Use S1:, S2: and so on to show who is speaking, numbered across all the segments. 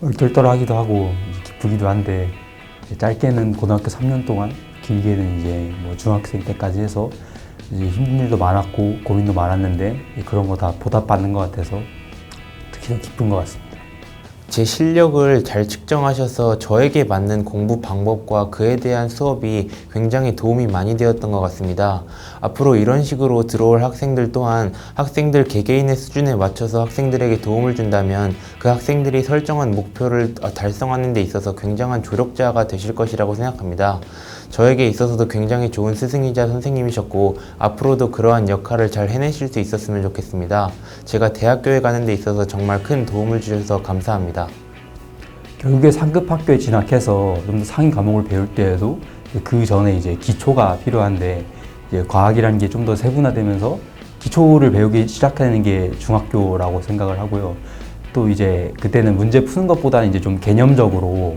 S1: 얼떨떨하기도 하고 기쁘기도 한데 짧게는 고등학교 3년 동안 길게는 이제 뭐 중학생 때까지 해서 이제 힘든 일도 많았고 고민도 많았는데 그런 거 다 보답받는 것 같아서 특히 더 기쁜 것 같습니다.
S2: 제 실력을 잘 측정하셔서 저에게 맞는 공부 방법과 그에 대한 수업이 굉장히 도움이 많이 되었던 것 같습니다. 앞으로 이런 식으로 들어올 학생들 또한 학생들 개개인의 수준에 맞춰서 학생들에게 도움을 준다면 그 학생들이 설정한 목표를 달성하는 데 있어서 굉장한 조력자가 되실 것이라고 생각합니다. 저에게 있어서도 굉장히 좋은 스승이자 선생님이셨고 앞으로도 그러한 역할을 잘 해내실 수 있었으면 좋겠습니다. 제가 대학교에 가는 데 있어서 정말 큰 도움을 주셔서 감사합니다.
S1: 결국에 상급 학교에 진학해서 좀 더 상위 과목을 배울 때에도 그 전에 이제 기초가 필요한데 이제 과학이라는 게 좀 더 세분화되면서 기초를 배우기 시작하는 게 중학교라고 생각을 하고요. 또 이제 그때는 문제 푸는 것보다는 이제 좀 개념적으로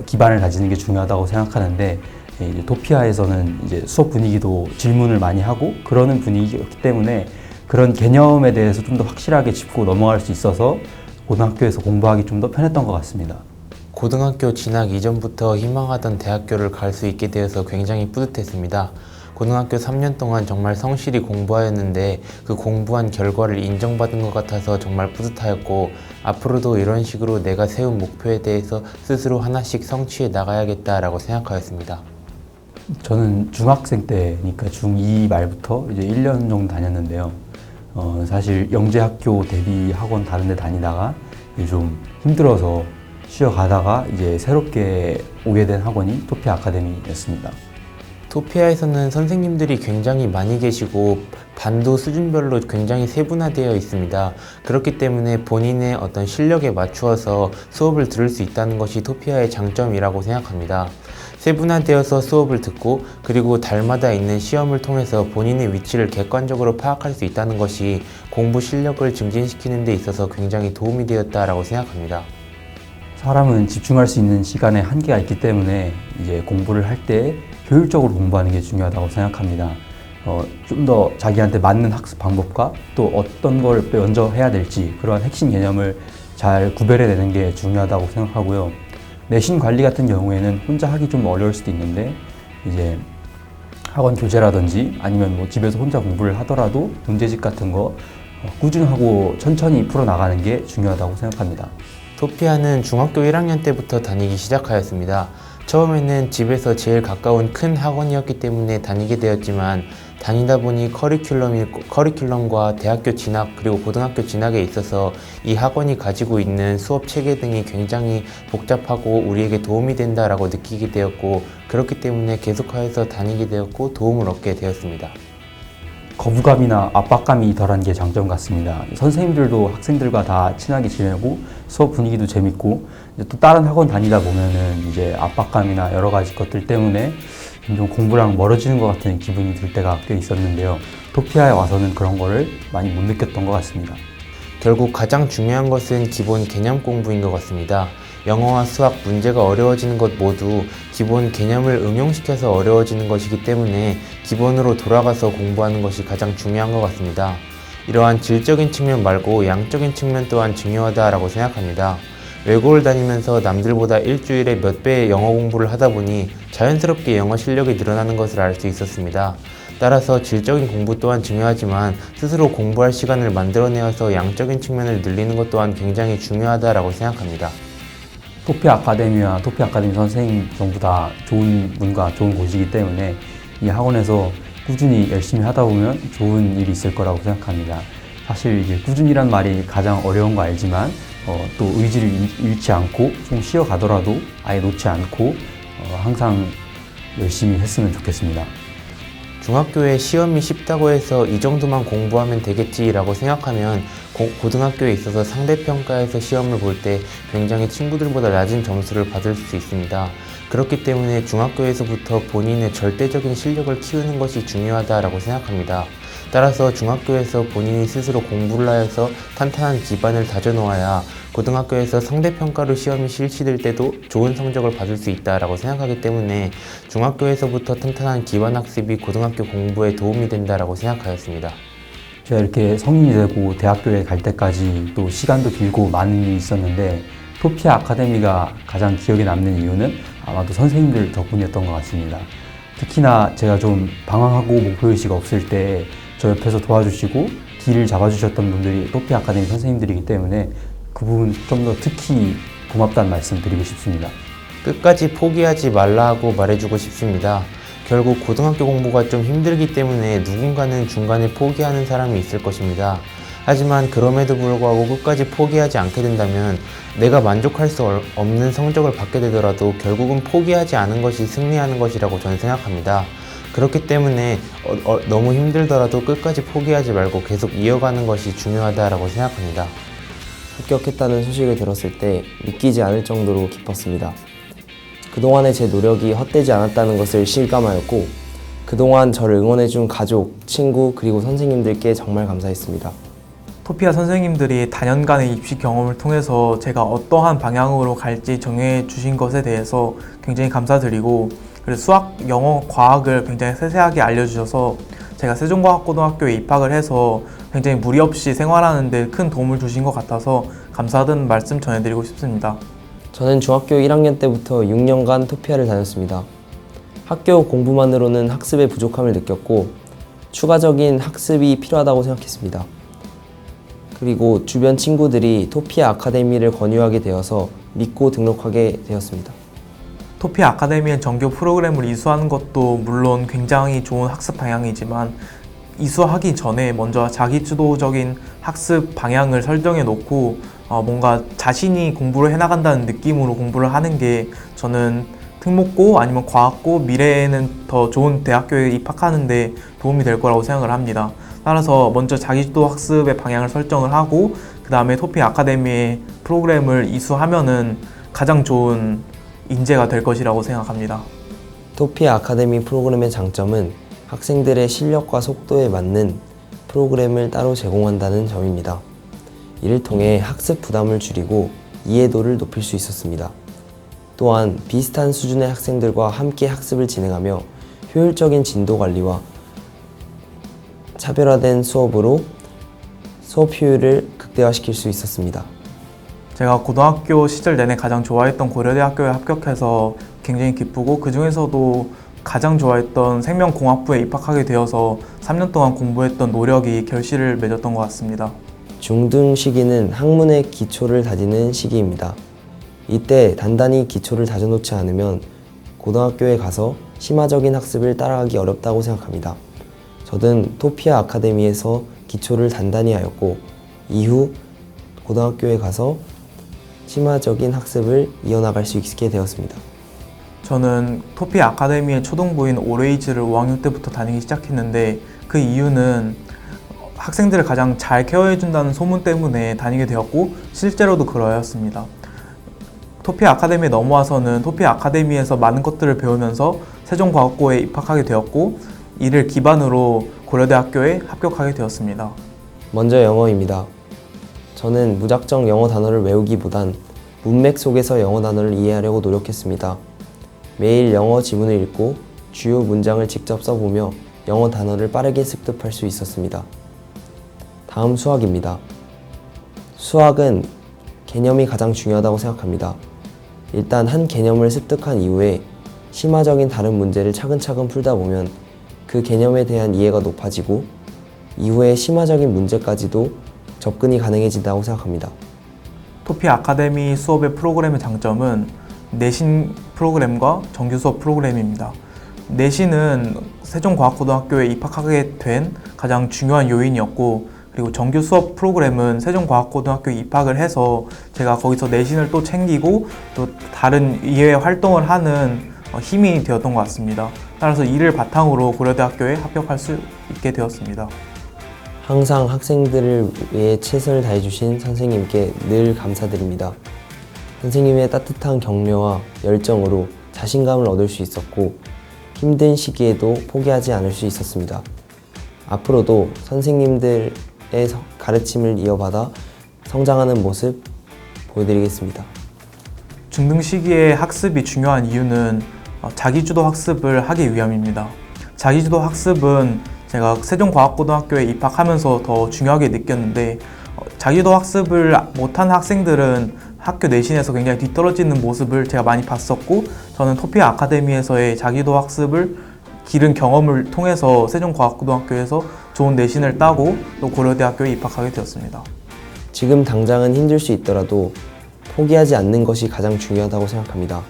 S1: 기반을 가지는 게 중요하다고 생각하는데 이제 도피아에서는 이제 수업 분위기도 질문을 많이 하고 그러는 분위기였기 때문에 그런 개념에 대해서 좀 더 확실하게 짚고 넘어갈 수 있어서 고등학교에서 공부하기 좀 더 편했던 것 같습니다.
S2: 고등학교 진학 이전부터 희망하던 대학교를 갈 수 있게 되어서 굉장히 뿌듯했습니다. 고등학교 3년 동안 정말 성실히 공부하였는데 그 공부한 결과를 인정받은 것 같아서 정말 뿌듯하였고 앞으로도 이런 식으로 내가 세운 목표에 대해서 스스로 하나씩 성취해 나가야겠다라고 생각하였습니다.
S1: 저는 중학생 때니까 중2 말부터 이제 1년 정도 다녔는데요. 사실 영재학교 대비 학원 다른 데 다니다가 좀 힘들어서 쉬어가다가 이제 새롭게 오게 된 학원이 토피아 아카데미였습니다.
S2: 토피아에서는 선생님들이 굉장히 많이 계시고 반도 수준별로 굉장히 세분화되어 있습니다. 그렇기 때문에 본인의 어떤 실력에 맞추어서 수업을 들을 수 있다는 것이 토피아의 장점이라고 생각합니다. 세분화되어서 수업을 듣고 그리고 달마다 있는 시험을 통해서 본인의 위치를 객관적으로 파악할 수 있다는 것이 공부 실력을 증진시키는 데 있어서 굉장히 도움이 되었다라고 생각합니다.
S1: 사람은 집중할 수 있는 시간에 한계가 있기 때문에 이제 공부를 할 때 효율적으로 공부하는 게 중요하다고 생각합니다. 좀 더 자기한테 맞는 학습 방법과 또 어떤 걸 먼저 해야 될지 그러한 핵심 개념을 잘 구별해내는 게 중요하다고 생각하고요. 내신 관리 같은 경우에는 혼자 하기 좀 어려울 수도 있는데 이제 학원 교재라든지 아니면 뭐 집에서 혼자 공부를 하더라도 문제집 같은 거 꾸준하고 천천히 풀어나가는 게 중요하다고 생각합니다.
S2: 토피아는 중학교 1학년 때부터 다니기 시작하였습니다. 처음에는 집에서 제일 가까운 큰 학원이었기 때문에 다니게 되었지만 다니다 보니 커리큘럼과 대학교 진학 그리고 고등학교 진학에 있어서 이 학원이 가지고 있는 수업 체계 등이 굉장히 복잡하고 우리에게 도움이 된다라고 느끼게 되었고 그렇기 때문에 계속하여서 다니게 되었고 도움을 얻게 되었습니다.
S1: 거부감이나 압박감이 덜한 게 장점 같습니다. 선생님들도 학생들과 다 친하게 지내고 수업 분위기도 재밌고 이제 또 다른 학원 다니다 보면은 이제 압박감이나 여러 가지 것들 때문에 좀 공부랑 멀어지는 것 같은 기분이 들 때가 꽤 있었는데요. 토피아에 와서는 그런 거를 많이 못 느꼈던 것 같습니다.
S2: 결국 가장 중요한 것은 기본 개념 공부인 것 같습니다. 영어와 수학 문제가 어려워지는 것 모두 기본 개념을 응용시켜서 어려워지는 것이기 때문에 기본으로 돌아가서 공부하는 것이 가장 중요한 것 같습니다. 이러한 질적인 측면 말고 양적인 측면 또한 중요하다고 생각합니다. 외국을 다니면서 남들보다 일주일에 몇 배의 영어 공부를 하다 보니 자연스럽게 영어 실력이 늘어나는 것을 알 수 있었습니다. 따라서 질적인 공부 또한 중요하지만 스스로 공부할 시간을 만들어내어서 양적인 측면을 늘리는 것 또한 굉장히 중요하다고 생각합니다.
S1: 토피아 아카데미와 토피아 아카데미 선생님 전부 다 좋은 분과 좋은 곳이기 때문에 이 학원에서 꾸준히 열심히 하다 보면 좋은 일이 있을 거라고 생각합니다. 사실 이제 꾸준히란 말이 가장 어려운 거 알지만 또 의지를 잃지 않고 좀 쉬어가더라도 아예 놓지 않고 항상 열심히 했으면 좋겠습니다.
S2: 중학교에 시험이 쉽다고 해서 이 정도만 공부하면 되겠지라고 생각하면 고등학교에 있어서 상대평가에서 시험을 볼 때 굉장히 친구들보다 낮은 점수를 받을 수 있습니다. 그렇기 때문에 중학교에서부터 본인의 절대적인 실력을 키우는 것이 중요하다고 생각합니다. 따라서 중학교에서 본인이 스스로 공부를 하여서 탄탄한 기반을 다져놓아야 고등학교에서 상대평가로 시험이 실시될 때도 좋은 성적을 받을 수 있다고 생각하기 때문에 중학교에서부터 탄탄한 기반 학습이 고등학교 공부에 도움이 된다고 생각하였습니다.
S1: 제가 이렇게 성인이 되고 대학교에 갈 때까지 또 시간도 길고 많은 일이 있었는데 토피아 아카데미가 가장 기억에 남는 이유는 아마도 선생님들 덕분이었던 것 같습니다. 특히나 제가 좀 방황하고 목표의식 없을 때 저 옆에서 도와주시고 길을 잡아주셨던 분들이 토피아 아카데미 선생님들이기 때문에 그 부분 좀 더 특히 고맙다는 말씀 드리고 싶습니다.
S2: 끝까지 포기하지 말라고 말해주고 싶습니다. 결국 고등학교 공부가 좀 힘들기 때문에 누군가는 중간에 포기하는 사람이 있을 것입니다. 하지만 그럼에도 불구하고 끝까지 포기하지 않게 된다면 내가 만족할 수 없는 성적을 받게 되더라도 결국은 포기하지 않은 것이 승리하는 것이라고 저는 생각합니다. 그렇기 때문에 너무 힘들더라도 끝까지 포기하지 말고 계속 이어가는 것이 중요하다고 생각합니다.
S3: 합격했다는 소식을 들었을 때 믿기지 않을 정도로 기뻤습니다. 그동안의 제 노력이 헛되지 않았다는 것을 실감하였고 그동안 저를 응원해준 가족, 친구 그리고 선생님들께 정말 감사했습니다.
S4: 토피아 선생님들이 다년간의 입시 경험을 통해서 제가 어떠한 방향으로 갈지 정해 주신 것에 대해서 굉장히 감사드리고 그리고 수학, 영어, 과학을 굉장히 세세하게 알려주셔서 제가 세종과학고등학교에 입학을 해서 굉장히 무리 없이 생활하는 데 큰 도움을 주신 것 같아서 감사하다는 말씀 전해드리고 싶습니다.
S3: 저는 중학교 1학년 때부터 6년간 토피아를 다녔습니다. 학교 공부만으로는 학습의 부족함을 느꼈고 추가적인 학습이 필요하다고 생각했습니다. 그리고 주변 친구들이 토피아 아카데미를 권유하게 되어서 믿고 등록하게 되었습니다.
S4: 토피아 아카데미의 정규 프로그램을 이수하는 것도 물론 굉장히 좋은 학습 방향이지만 이수하기 전에 먼저 자기주도적인 학습 방향을 설정해 놓고 뭔가 자신이 공부를 해나간다는 느낌으로 공부를 하는 게 저는 특목고 아니면 과학고 미래에는 더 좋은 대학교에 입학하는 데 도움이 될 거라고 생각을 합니다. 따라서 먼저 자기주도 학습의 방향을 설정을 하고 그 다음에 토피아 아카데미의 프로그램을 이수하면은 가장 좋은 인재가 될 것이라고 생각합니다.
S3: 토피아 아카데미 프로그램의 장점은 학생들의 실력과 속도에 맞는 프로그램을 따로 제공한다는 점입니다. 이를 통해 학습 부담을 줄이고 이해도를 높일 수 있었습니다. 또한 비슷한 수준의 학생들과 함께 학습을 진행하며 효율적인 진도 관리와 차별화된 수업으로 수업 효율을 극대화시킬 수 있었습니다.
S4: 제가 고등학교 시절 내내 가장 좋아했던 고려대학교에 합격해서 굉장히 기쁘고 그 중에서도 가장 좋아했던 생명공학부에 입학하게 되어서 3년 동안 공부했던 노력이 결실을 맺었던 것 같습니다.
S3: 중등 시기는 학문의 기초를 다지는 시기입니다. 이때 단단히 기초를 다져놓지 않으면 고등학교에 가서 심화적인 학습을 따라가기 어렵다고 생각합니다. 저는 토피아 아카데미에서 기초를 단단히 하였고 이후 고등학교에 가서 심화적인 학습을 이어나갈 수 있게 되었습니다.
S4: 저는 토피아 아카데미의 초등부인 오레이즈를 5학년 때부터 다니기 시작했는데 그 이유는 학생들을 가장 잘 케어해준다는 소문 때문에 다니게 되었고 실제로도 그러했습니다. 토피아 아카데미에 넘어와서는 토피아 아카데미에서 많은 것들을 배우면서 세종과학고에 입학하게 되었고 이를 기반으로 고려대학교에 합격하게 되었습니다.
S3: 먼저 영어입니다. 저는 무작정 영어 단어를 외우기보단 문맥 속에서 영어 단어를 이해하려고 노력했습니다. 매일 영어 지문을 읽고 주요 문장을 직접 써보며 영어 단어를 빠르게 습득할 수 있었습니다. 다음 수학입니다. 수학은 개념이 가장 중요하다고 생각합니다. 일단 한 개념을 습득한 이후에 심화적인 다른 문제를 차근차근 풀다 보면 그 개념에 대한 이해가 높아지고 이후에 심화적인 문제까지도 접근이 가능해진다고 생각합니다.
S4: 토피아 아카데미 수업의 프로그램의 장점은 내신 프로그램과 정규 수업 프로그램입니다. 내신은 세종과학고등학교에 입학하게 된 가장 중요한 요인이었고 그리고 정규 수업 프로그램은 세종과학고등학교에 입학을 해서 제가 거기서 내신을 또 챙기고 또 다른 이외의 활동을 하는 힘이 되었던 것 같습니다. 따라서 이를 바탕으로 고려대학교에 합격할 수 있게 되었습니다.
S3: 항상 학생들을 위해 최선을 다해주신 선생님께 늘 감사드립니다. 선생님의 따뜻한 격려와 열정으로 자신감을 얻을 수 있었고 힘든 시기에도 포기하지 않을 수 있었습니다. 앞으로도 선생님들의 가르침을 이어받아 성장하는 모습 보여드리겠습니다.
S4: 중등 시기에 학습이 중요한 이유는 자기주도 학습을 하기 위함입니다. 자기주도 학습은 제가 세종과학고등학교에 입학하면서 더 중요하게 느꼈는데 자기주도 학습을 못한 학생들은 학교 내신에서 굉장히 뒤떨어지는 모습을 제가 많이 봤었고, 저는 토피아 아카데미에서의 자기도 학습을 기른 경험을 통해서 세종과학고등학교에서 좋은 내신을 따고 또 고려대학교에 입학하게 되었습니다.
S3: 지금 당장은 힘들 수 있더라도 포기하지 않는 것이 가장 중요하다고 생각합니다.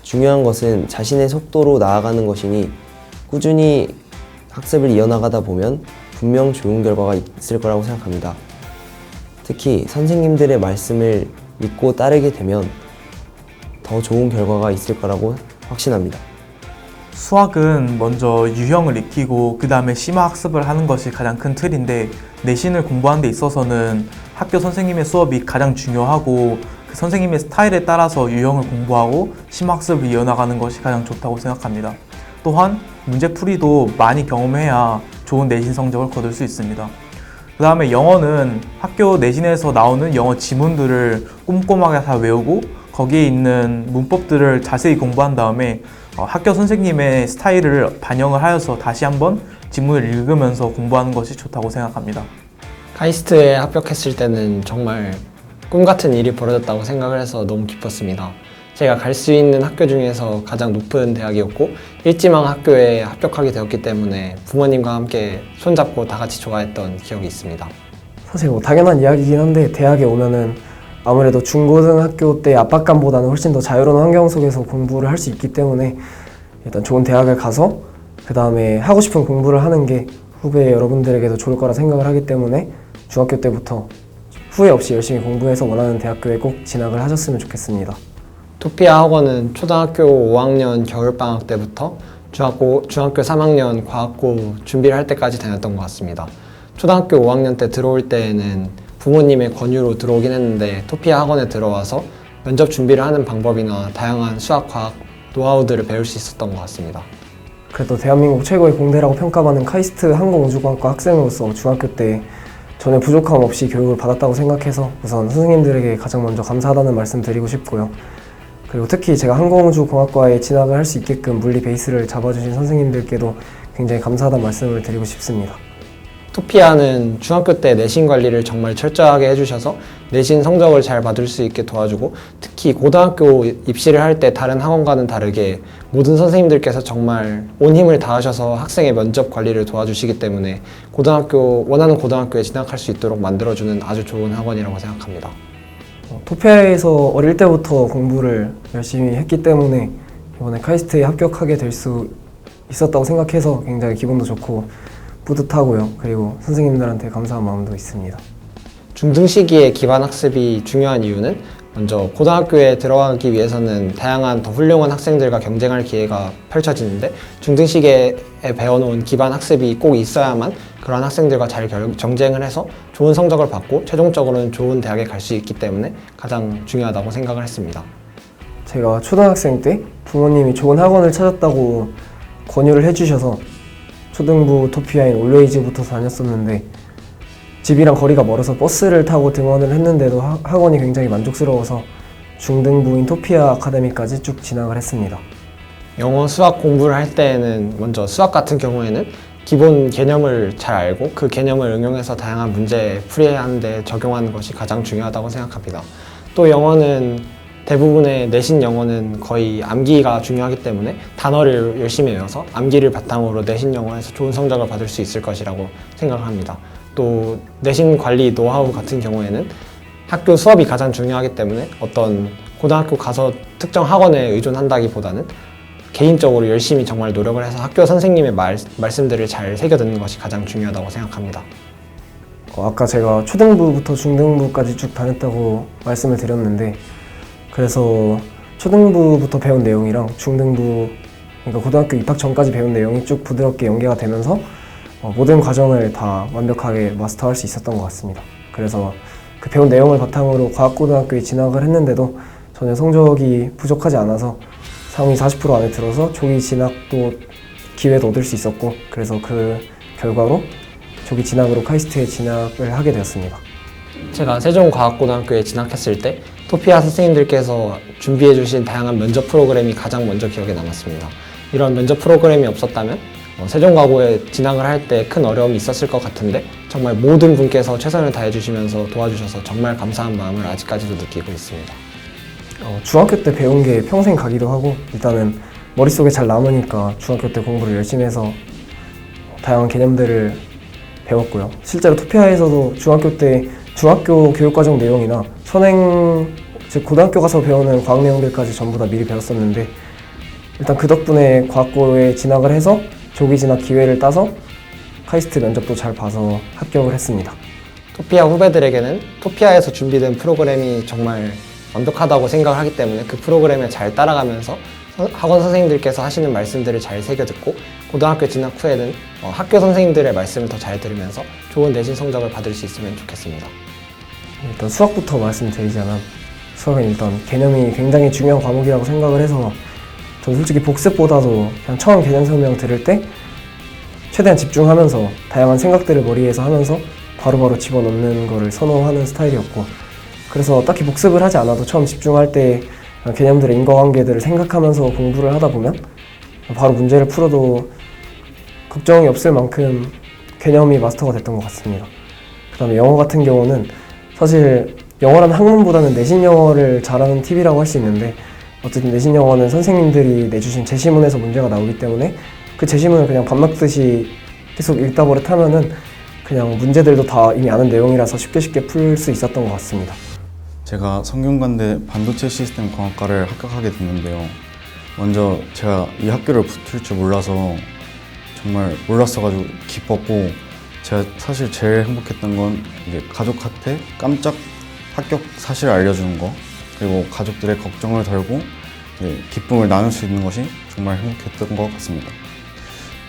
S3: 중요한 것은 자신의 속도로 나아가는 것이니 꾸준히 학습을 이어나가다 보면 분명 좋은 결과가 있을 거라고 생각합니다. 특히 선생님들의 말씀을 믿고 따르게 되면 더 좋은 결과가 있을 거라고 확신합니다.
S4: 수학은 먼저 유형을 익히고 그 다음에 심화 학습을 하는 것이 가장 큰 틀인데, 내신을 공부하는 데 있어서는 학교 선생님의 수업이 가장 중요하고 그 선생님의 스타일에 따라서 유형을 공부하고 심화 학습을 이어나가는 것이 가장 좋다고 생각합니다. 또한 문제풀이도 많이 경험해야 좋은 내신 성적을 거둘 수 있습니다. 그 다음에 영어는 학교 내신에서 나오는 영어 지문들을 꼼꼼하게 다 외우고 거기에 있는 문법들을 자세히 공부한 다음에 학교 선생님의 스타일을 반영을 하여서 다시 한번 지문을 읽으면서 공부하는 것이 좋다고 생각합니다.
S5: 카이스트에 합격했을 때는 정말 꿈같은 일이 벌어졌다고 생각을 해서 너무 기뻤습니다. 제가 갈 수 있는 학교 중에서 가장 높은 대학이었고 일지망 학교에 합격하게 되었기 때문에 부모님과 함께 손잡고 다 같이 좋아했던 기억이 있습니다.
S6: 사실 뭐 당연한 이야기이긴 한데 대학에 오면은 아무래도 중고등학교 때 압박감보다는 훨씬 더 자유로운 환경 속에서 공부를 할 수 있기 때문에 일단 좋은 대학을 가서 그 다음에 하고 싶은 공부를 하는 게 후배 여러분들에게도 좋을 거라 생각을 하기 때문에 중학교 때부터 후회 없이 열심히 공부해서 원하는 대학교에 꼭 진학을 하셨으면 좋겠습니다.
S5: 토피아 학원은 초등학교 5학년 겨울방학 때부터 중학교 3학년 과학고 준비를 할 때까지 다녔던 것 같습니다. 초등학교 5학년 때 들어올 때에는 부모님의 권유로 들어오긴 했는데 토피아 학원에 들어와서 면접 준비를 하는 방법이나 다양한 수학, 과학, 노하우들을 배울 수 있었던 것 같습니다.
S6: 그래도 대한민국 최고의 공대라고 평가받는 카이스트 항공우주공학과 학생으로서 중학교 때 전혀 부족함 없이 교육을 받았다고 생각해서 우선 선생님들에게 가장 먼저 감사하다는 말씀 드리고 싶고요. 그리고 특히 제가 항공우주공학과에 진학을 할 수 있게끔 물리 베이스를 잡아주신 선생님들께도 굉장히 감사하다는 말씀을 드리고 싶습니다.
S5: 토피아는 중학교 때 내신 관리를 정말 철저하게 해주셔서 내신 성적을 잘 받을 수 있게 도와주고, 특히 고등학교 입시를 할 때 다른 학원과는 다르게 모든 선생님들께서 정말 온 힘을 다하셔서 학생의 면접 관리를 도와주시기 때문에 원하는 고등학교에 진학할 수 있도록 만들어주는 아주 좋은 학원이라고 생각합니다.
S6: 토피아에서 어릴 때부터 공부를 열심히 했기 때문에 이번에 카이스트에 합격하게 될 수 있었다고 생각해서 굉장히 기분도 좋고 뿌듯하고요. 그리고 선생님들한테 감사한 마음도 있습니다.
S5: 중등 시기에 기반 학습이 중요한 이유는 먼저 고등학교에 들어가기 위해서는 다양한 더 훌륭한 학생들과 경쟁할 기회가 펼쳐지는데, 중등 시기에 배워놓은 기반 학습이 꼭 있어야만 그러한 학생들과 잘 경쟁을 해서 좋은 성적을 받고 최종적으로는 좋은 대학에 갈 수 있기 때문에 가장 중요하다고 생각을 했습니다.
S6: 제가 초등학생 때 부모님이 좋은 학원을 찾았다고 권유를 해주셔서 초등부 토피아인 올웨이즈부터 다녔었는데 집이랑 거리가 멀어서 버스를 타고 등원을 했는데도 학원이 굉장히 만족스러워서 중등부인 토피아 아카데미까지 쭉 진학을 했습니다.
S5: 영어, 수학 공부를 할 때에는 먼저 수학 같은 경우에는 기본 개념을 잘 알고 그 개념을 응용해서 다양한 문제 풀이하는데 적용하는 것이 가장 중요하다고 생각합니다. 또 영어는 대부분의 내신 영어는 거의 암기가 중요하기 때문에 단어를 열심히 외워서 암기를 바탕으로 내신 영어에서 좋은 성적을 받을 수 있을 것이라고 생각을 합니다. 또 내신 관리 노하우 같은 경우에는 학교 수업이 가장 중요하기 때문에 어떤 고등학교 가서 특정 학원에 의존한다기보다는 개인적으로 열심히 정말 노력을 해서 학교 선생님의 말씀들을 잘 새겨듣는 것이 가장 중요하다고 생각합니다.
S6: 아까 제가 초등부부터 중등부까지 쭉 다녔다고 말씀을 드렸는데, 그래서 초등부부터 배운 내용이랑 중등부, 그러니까 고등학교 입학 전까지 배운 내용이 쭉 부드럽게 연계가 되면서 모든 과정을 다 완벽하게 마스터할 수 있었던 것 같습니다. 그래서 그 배운 내용을 바탕으로 과학고등학교에 진학을 했는데도 전혀 성적이 부족하지 않아서 상위 40% 안에 들어서 조기 진학도 기회도 얻을 수 있었고, 그래서 그 결과로 조기 진학으로 카이스트에 진학을 하게 되었습니다.
S5: 제가 세종과학고등학교에 진학했을 때 토피아 선생님들께서 준비해 주신 다양한 면접 프로그램이 가장 먼저 기억에 남았습니다. 이런 면접 프로그램이 없었다면 세종가고에 진학을 할 때 큰 어려움이 있었을 것 같은데 정말 모든 분께서 최선을 다해 주시면서 도와주셔서 정말 감사한 마음을 아직까지도 느끼고 있습니다.
S6: 중학교 때 배운 게 평생 가기도 하고 일단은 머릿속에 잘 남으니까 중학교 때 공부를 열심히 해서 다양한 개념들을 배웠고요. 실제로 토피아에서도 중학교 때 중학교 교육과정 내용이나 선행, 즉 고등학교 가서 배우는 과학 내용들까지 전부 다 미리 배웠었는데 일단 그 덕분에 과학고에 진학을 해서 조기 진학 기회를 따서 카이스트 면접도 잘 봐서 합격을 했습니다.
S5: 토피아 후배들에게는 토피아에서 준비된 프로그램이 정말 완벽하다고 생각을 하기 때문에 그 프로그램에 잘 따라가면서 학원 선생님들께서 하시는 말씀들을 잘 새겨 듣고 고등학교 진학 후에는 학교 선생님들의 말씀을 더 잘 들으면서 좋은 내신 성적을 받을 수 있으면 좋겠습니다.
S6: 일단 수학부터 말씀드리자면 수학은 일단 개념이 굉장히 중요한 과목이라고 생각을 해서 전 솔직히 복습보다도 그냥 처음 개념 설명 들을 때 최대한 집중하면서 다양한 생각들을 머리에서 하면서 바로바로 집어넣는 거를 선호하는 스타일이었고 그래서 딱히 복습을 하지 않아도 처음 집중할 때 개념들의 인과관계들을 생각하면서 공부를 하다 보면 바로 문제를 풀어도 걱정이 없을 만큼 개념이 마스터가 됐던 것 같습니다. 그 다음에 영어 같은 경우는 사실 영어라는 학문보다는 내신 영어를 잘하는 팁이라고 할 수 있는데 어쨌든 내신 영어는 선생님들이 내주신 제시문에서 문제가 나오기 때문에 그 제시문을 그냥 밥 먹듯이 계속 읽다 버릇하면은 그냥 문제들도 다 이미 아는 내용이라서 쉽게 풀 수 있었던 것 같습니다.
S7: 제가 성균관대 반도체 시스템 공학과를 합격하게 됐는데요. 먼저 제가 이 학교를 붙을 줄 몰라서 정말 몰랐어가지고 기뻤고 제가 사실 제일 행복했던 건 이제 가족한테 깜짝 합격 사실을 알려주는 거 그리고 가족들의 걱정을 덜고 기쁨을 나눌 수 있는 것이 정말 행복했던 것 같습니다.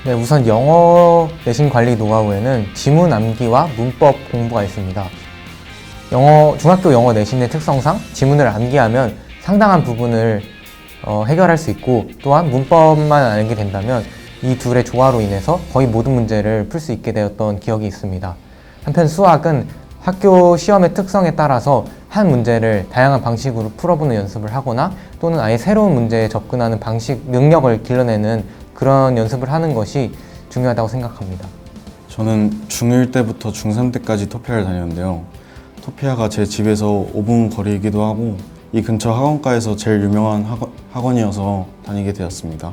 S8: 네, 우선 영어 내신 관리 노하우에는 지문 암기와 문법 공부가 있습니다. 중학교 영어 내신의 특성상 지문을 암기하면 상당한 부분을 해결할 수 있고 또한 문법만 알게 된다면 이 둘의 조화로 인해서 거의 모든 문제를 풀 수 있게 되었던 기억이 있습니다. 한편 수학은 학교 시험의 특성에 따라서 한 문제를 다양한 방식으로 풀어보는 연습을 하거나 또는 아예 새로운 문제에 접근하는 능력을 길러내는 그런 연습을 하는 것이 중요하다고 생각합니다.
S7: 저는 중1 때부터 중3 때까지 토피아를 다녔는데요. 토피아가 제 집에서 5분 거리이기도 하고 이 근처 학원가에서 제일 유명한 학원이어서 다니게 되었습니다.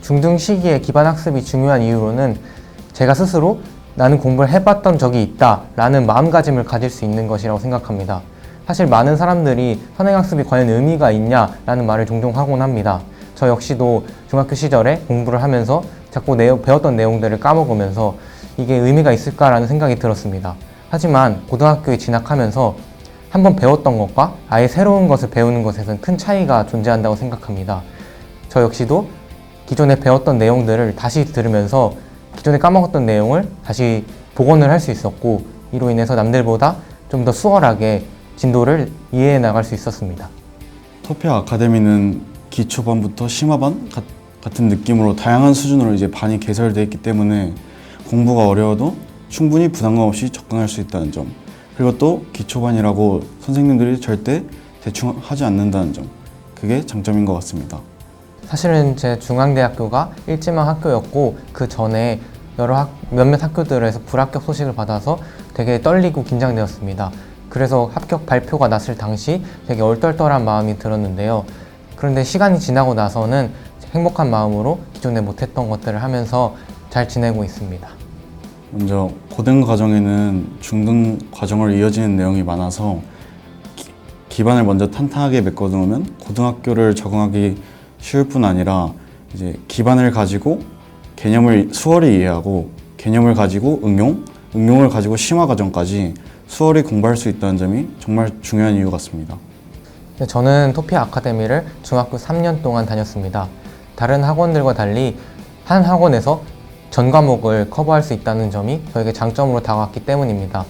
S8: 중등 시기에 기반 학습이 중요한 이유로는 제가 스스로 나는 공부를 해봤던 적이 있다 라는 마음가짐을 가질 수 있는 것이라고 생각합니다. 사실 많은 사람들이 선행학습이 과연 의미가 있냐 라는 말을 종종 하곤 합니다. 저 역시도 중학교 시절에 공부를 하면서 자꾸 배웠던 내용들을 까먹으면서 이게 의미가 있을까라는 생각이 들었습니다. 하지만 고등학교에 진학하면서 한번 배웠던 것과 아예 새로운 것을 배우는 것에는 큰 차이가 존재한다고 생각합니다. 저 역시도 기존에 배웠던 내용들을 다시 들으면서 기존에 까먹었던 내용을 다시 복원을 할 수 있었고 이로 인해서 남들보다 좀 더 수월하게 진도를 이해해 나갈 수 있었습니다.
S7: 토피아 아카데미는 기초반부터 심화반 같은 느낌으로 다양한 수준으로 이제 반이 개설되어 있기 때문에 공부가 어려워도 충분히 부담감 없이 접근할 수 있다는 점 그리고 또 기초반이라고 선생님들이 절대 대충 하지 않는다는 점 그게 장점인 것 같습니다.
S8: 사실은 제 중앙대학교가 일지망 학교였고 그 전에 몇몇 학교들에서 불합격 소식을 받아서 되게 떨리고 긴장되었습니다. 그래서 합격 발표가 났을 당시 되게 얼떨떨한 마음이 들었는데요. 그런데 시간이 지나고 나서는 행복한 마음으로 기존에 못했던 것들을 하면서 잘 지내고 있습니다.
S7: 먼저 고등 과정에는 중등 과정을 이어지는 내용이 많아서 기반을 먼저 탄탄하게 메꿔두면 고등학교를 적응하기 쉬울 뿐 아니라 이제 기반을 가지고 개념을 수월히 이해하고 개념을 가지고 응용을 가지고 심화 과정까지 수월히 공부할 수 있다는 점이 정말 중요한 이유 같습니다.
S8: 저는 토피아 아카데미를 중학교 3년 동안 다녔습니다. 다른 학원들과 달리 한 학원에서 전 과목을 커버할 수 있다는 점이 저에게 장점으로 다가왔기 때문입니다.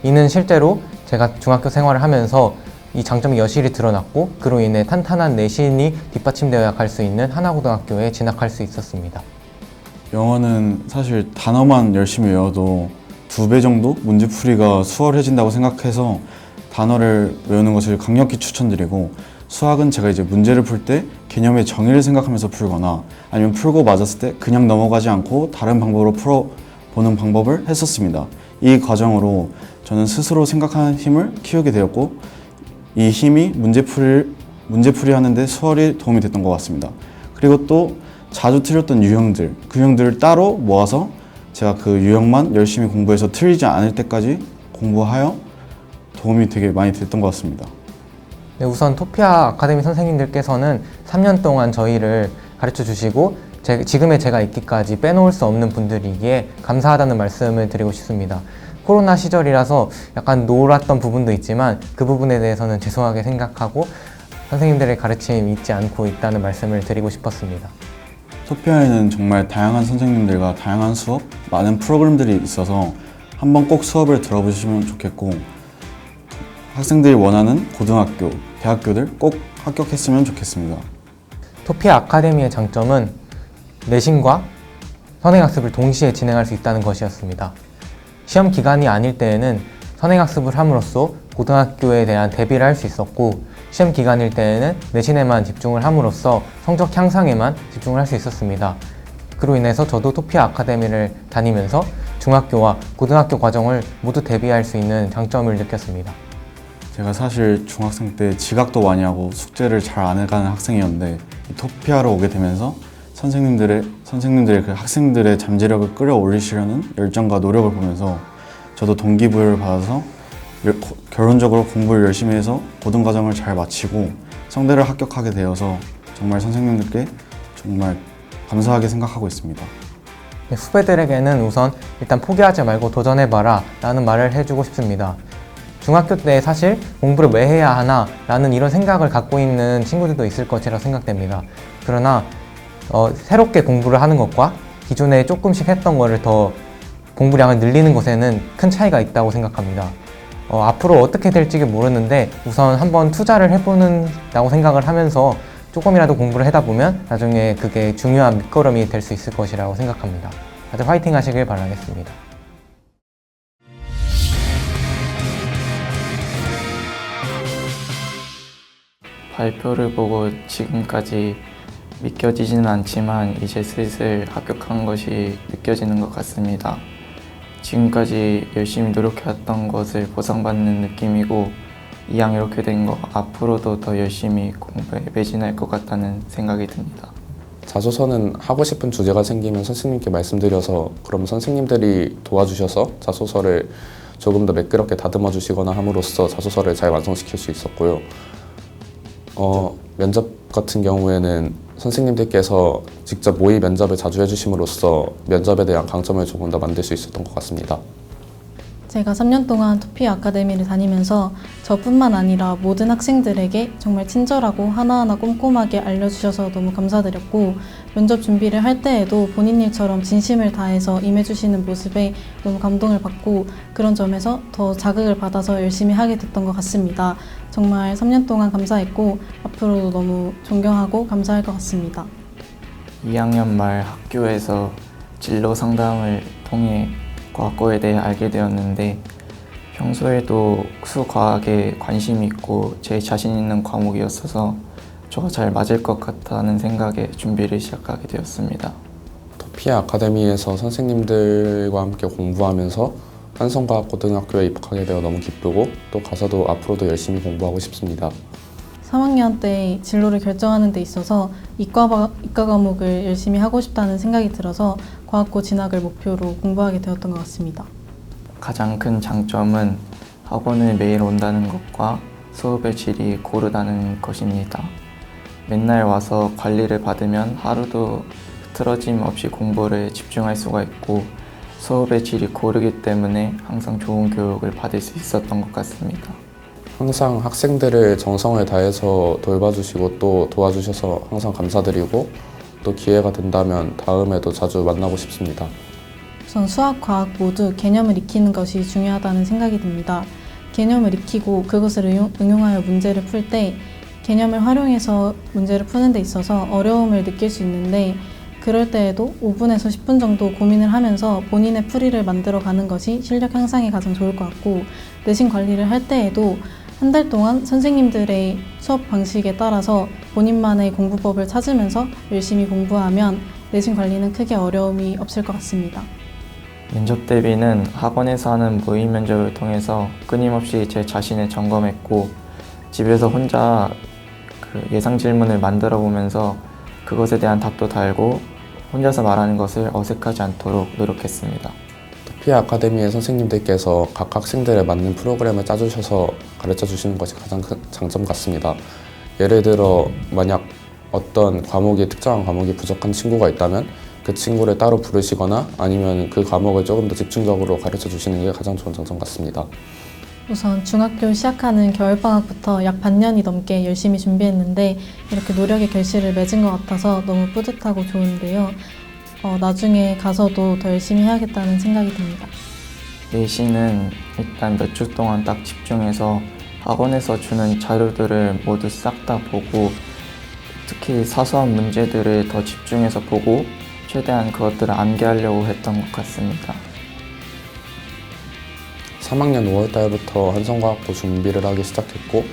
S8: 이는 실제로 제가 중학교 생활을 하면서 이 장점이 여실히 드러났고 그로 인해 탄탄한 내신이 뒷받침되어야 갈 수 있는 하나고등학교에 진학할 수 있었습니다.
S7: 영어는 사실 단어만 열심히 외워도 2배 정도 문제풀이가 수월해진다고 생각해서 단어를 외우는 것을 강력히 추천드리고 수학은 제가 이제 문제를 풀 때 개념의 정의를 생각하면서 풀거나 아니면 풀고 맞았을 때 그냥 넘어가지 않고 다른 방법으로 풀어보는 방법을 했었습니다. 이 과정으로 저는 스스로 생각하는 힘을 키우게 되었고 이 힘이 문제풀이 하는데 수월히 도움이 됐던 것 같습니다. 그리고 또 자주 틀렸던 유형들, 그 유형들을 따로 모아서 제가 그 유형만 열심히 공부해서 틀리지 않을 때까지 공부하여 도움이 되게 많이 됐던 것 같습니다.
S8: 네, 우선 토피아 아카데미 선생님들께서는 3년 동안 저희를 가르쳐 주시고 지금의 제가 있기까지 빼놓을 수 없는 분들이기에 감사하다는 말씀을 드리고 싶습니다. 코로나 시절이라서 약간 놀았던 부분도 있지만 그 부분에 대해서는 죄송하게 생각하고 선생님들의 가르침이 잊지 않고 있다는 말씀을 드리고 싶었습니다.
S7: 토피아에는 정말 다양한 선생님들과 다양한 수업, 많은 프로그램들이 있어서 한번 꼭 수업을 들어보시면 좋겠고 학생들이 원하는 고등학교, 대학교들 꼭 합격했으면 좋겠습니다.
S8: 토피아 아카데미의 장점은 내신과 선행학습을 동시에 진행할 수 있다는 것이었습니다. 시험 기간이 아닐 때에는 선행학습을 함으로써 고등학교에 대한 대비를 할 수 있었고 시험 기간일 때에는 내신에만 집중을 함으로써 성적 향상에만 집중을 할 수 있었습니다. 그로 인해서 저도 토피아 아카데미를 다니면서 중학교와 고등학교 과정을 모두 대비할 수 있는 장점을 느꼈습니다.
S7: 제가 사실 중학생 때 지각도 많이 하고 숙제를 잘 안 해가는 학생이었는데 이 토피아로 오게 되면서 선생님들의 그 학생들의 잠재력을 끌어올리시려는 열정과 노력을 보면서 저도 동기부여를 받아서 결론적으로 공부를 열심히 해서 고등과정을 잘 마치고 성대를 합격하게 되어서 정말 선생님들께 정말 감사하게 생각하고 있습니다.
S8: 네, 후배들에게는 우선 일단 포기하지 말고 도전해봐라 라는 말을 해주고 싶습니다. 중학교 때 사실 공부를 왜 해야 하나 라는 이런 생각을 갖고 있는 친구들도 있을 것이라 생각됩니다. 그러나 새롭게 공부를 하는 것과 기존에 조금씩 했던 거를 더 공부량을 늘리는 것에는 큰 차이가 있다고 생각합니다. 앞으로 어떻게 될지 모르는데 우선 한번 투자를 해보는다고 생각을 하면서 조금이라도 공부를 하다 보면 나중에 그게 중요한 밑거름이 될 수 있을 것이라고 생각합니다. 다들 화이팅 하시길 바라겠습니다.
S9: 발표를 보고 지금까지 믿겨지지는 않지만 이제 슬슬 합격한 것이 느껴지는 것 같습니다. 지금까지 열심히 노력해왔던 것을 보상받는 느낌이고 이왕 이렇게 된 거 앞으로도 더 열심히 공부에 매진할 것 같다는 생각이 듭니다.
S10: 자소서는 하고 싶은 주제가 생기면 선생님께 말씀드려서 그럼 선생님들이 도와주셔서 자소서를 조금 더 매끄럽게 다듬어 주시거나 함으로써 자소서를 잘 완성시킬 수 있었고요. 면접 같은 경우에는 선생님들께서 직접 모의 면접을 자주 해주심으로써 면접에 대한 강점을 조금 더 만들 수 있었던 것 같습니다.
S11: 제가 3년 동안 토피아 아카데미를 다니면서 저뿐만 아니라 모든 학생들에게 정말 친절하고 하나하나 꼼꼼하게 알려주셔서 너무 감사드렸고 면접 준비를 할 때에도 본인 일처럼 진심을 다해서 임해주시는 모습에 너무 감동을 받고 그런 점에서 더 자극을 받아서 열심히 하게 됐던 것 같습니다. 정말 3년 동안 감사했고 앞으로도 너무 존경하고 감사할 것 같습니다.
S9: 2학년 말 학교에서 진로 상담을 통해 과학고에 대해 알게 되었는데 평소에도 수과학에 관심이 있고 제 자신 있는 과목이었어서 저와 잘 맞을 것 같다는 생각에 준비를 시작하게 되었습니다.
S10: 토피아 아카데미에서 선생님들과 함께 공부하면서 한성과학고등학교에 입학하게 되어 너무 기쁘고 또 가서도 앞으로도 열심히 공부하고 싶습니다.
S11: 3학년 때 진로를 결정하는 데 있어서 이과 과목을 열심히 하고 싶다는 생각이 들어서 과학고 진학을 목표로 공부하게 되었던 것 같습니다.
S9: 가장 큰 장점은 학원을 매일 온다는 것과 수업의 질이 고르다는 것입니다. 맨날 와서 관리를 받으면 하루도 흐트러짐 없이 공부를 집중할 수가 있고 수업의 질이 고르기 때문에 항상 좋은 교육을 받을 수 있었던 것 같습니다.
S10: 항상 학생들을 정성을 다해서 돌봐주시고 또 도와주셔서 항상 감사드리고 또 기회가 된다면 다음에도 자주 만나고 싶습니다.
S11: 우선 수학, 과학 모두 개념을 익히는 것이 중요하다는 생각이 듭니다. 개념을 익히고 그것을 응용하여 문제를 풀 때 개념을 활용해서 문제를 푸는 데 있어서 어려움을 느낄 수 있는데 그럴 때에도 5분에서 10분 정도 고민을 하면서 본인의 풀이를 만들어 가는 것이 실력 향상에 가장 좋을 것 같고 내신 관리를 할 때에도 한 달 동안 선생님들의 수업 방식에 따라서 본인만의 공부법을 찾으면서 열심히 공부하면 내신 관리는 크게 어려움이 없을 것 같습니다.
S9: 면접 대비는 학원에서 하는 모의 면접을 통해서 끊임없이 제 자신을 점검했고 집에서 혼자 예상 질문을 만들어 보면서 그것에 대한 답도 달고 혼자서 말하는 것을 어색하지 않도록 노력했습니다.
S10: 토피아 아카데미의 선생님들께서 각 학생들에 맞는 프로그램을 짜주셔서 가르쳐 주시는 것이 가장 큰 장점 같습니다. 예를 들어 만약 어떤 특정한 과목이 부족한 친구가 있다면 그 친구를 따로 부르시거나 아니면 그 과목을 조금 더 집중적으로 가르쳐 주시는 게 가장 좋은 장점 같습니다.
S11: 우선 중학교 시작하는 겨울방학부터 약 반년이 넘게 열심히 준비했는데 이렇게 노력의 결실을 맺은 것 같아서 너무 뿌듯하고 좋은데요. 나중에 가서도 더 열심히 해야겠다는 생각이 듭니다.
S9: 내신은 일단 몇 주 동안 딱 집중해서 학원에서 주는 자료들을 모두 싹 다 보고 특히 사소한 문제들을 더 집중해서 보고 최대한 그것들을 암기하려고 했던 것 같습니다.
S10: 3학년 5월달부터 한성과학고 준비를 하기 시작했고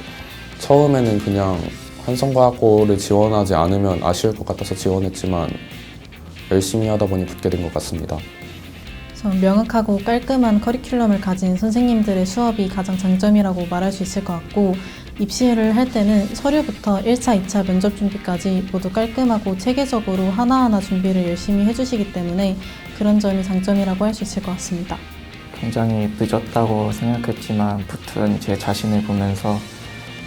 S10: 처음에는 그냥 한성과학고를 지원하지 않으면 아쉬울 것 같아서 지원했지만 열심히 하다 보니 붙게 된 것 같습니다.
S11: 명확하고 깔끔한 커리큘럼을 가진 선생님들의 수업이 가장 장점이라고 말할 수 있을 것 같고 입시를 할 때는 서류부터 1차, 2차 면접 준비까지 모두 깔끔하고 체계적으로 하나하나 준비를 열심히 해주시기 때문에 그런 점이 장점이라고 할 수 있을 것 같습니다.
S9: 굉장히 늦었다고 생각했지만 붙은 제 자신을 보면서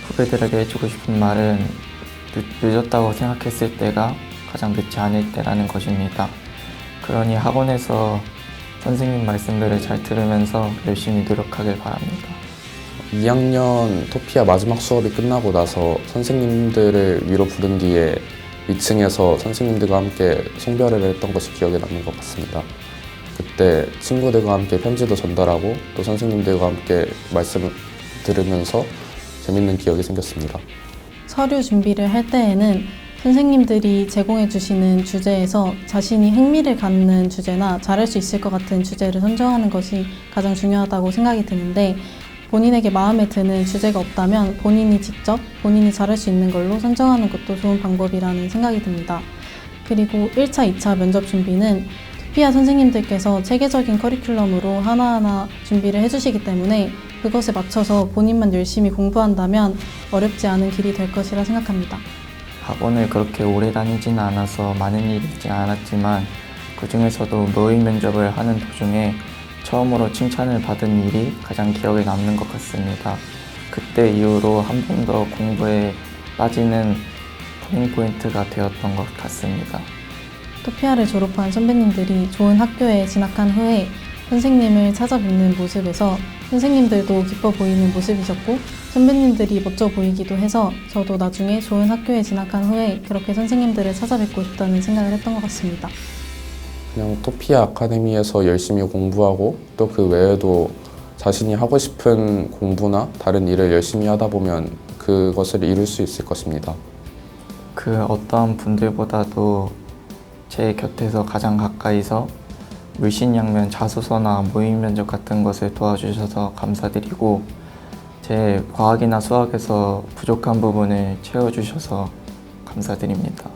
S9: 후배들에게 해주고 싶은 말은 늦었다고 생각했을 때가 가장 늦지 않을 때라는 것입니다. 그러니 학원에서 선생님 말씀들을 잘 들으면서 열심히 노력하길 바랍니다.
S10: 2학년 토피아 마지막 수업이 끝나고 나서 선생님들을 위로 부른 뒤에 2층에서 선생님들과 함께 송별회를 했던 것이 기억에 남는 것 같습니다. 그때 친구들과 함께 편지도 전달하고 또 선생님들과 함께 말씀을 들으면서 재밌는 기억이 생겼습니다.
S11: 서류 준비를 할 때에는 선생님들이 제공해 주시는 주제에서 자신이 흥미를 갖는 주제나 잘할 수 있을 것 같은 주제를 선정하는 것이 가장 중요하다고 생각이 드는데 본인에게 마음에 드는 주제가 없다면 본인이 직접 본인이 잘할 수 있는 걸로 선정하는 것도 좋은 방법이라는 생각이 듭니다. 그리고 1차, 2차 면접 준비는 토피아 선생님들께서 체계적인 커리큘럼으로 하나하나 준비를 해주시기 때문에 그것에 맞춰서 본인만 열심히 공부한다면 어렵지 않은 길이 될 것이라 생각합니다.
S9: 학원을 그렇게 오래 다니지는 않아서 많은 일이 있지 않았지만 그 중에서도 모의 면접을 하는 도중에 처음으로 칭찬을 받은 일이 가장 기억에 남는 것 같습니다. 그때 이후로 한 번 더 공부에 빠지는 터닝 포인트가 되었던 것 같습니다.
S11: 토피아를 졸업한 선배님들이 좋은 학교에 진학한 후에 선생님을 찾아뵙는 모습에서 선생님들도 기뻐 보이는 모습이셨고 선배님들이 멋져 보이기도 해서 저도 나중에 좋은 학교에 진학한 후에 그렇게 선생님들을 찾아뵙고 싶다는 생각을 했던 것 같습니다.
S10: 그냥 토피아 아카데미에서 열심히 공부하고 또 그 외에도 자신이 하고 싶은 공부나 다른 일을 열심히 하다 보면 그것을 이룰 수 있을 것입니다.
S9: 그 어떠한 분들보다도 제 곁에서 가장 가까이서 물신양면 자소서나 모의 면접 같은 것을 도와주셔서 감사드리고 제 과학이나 수학에서 부족한 부분을 채워주셔서 감사드립니다.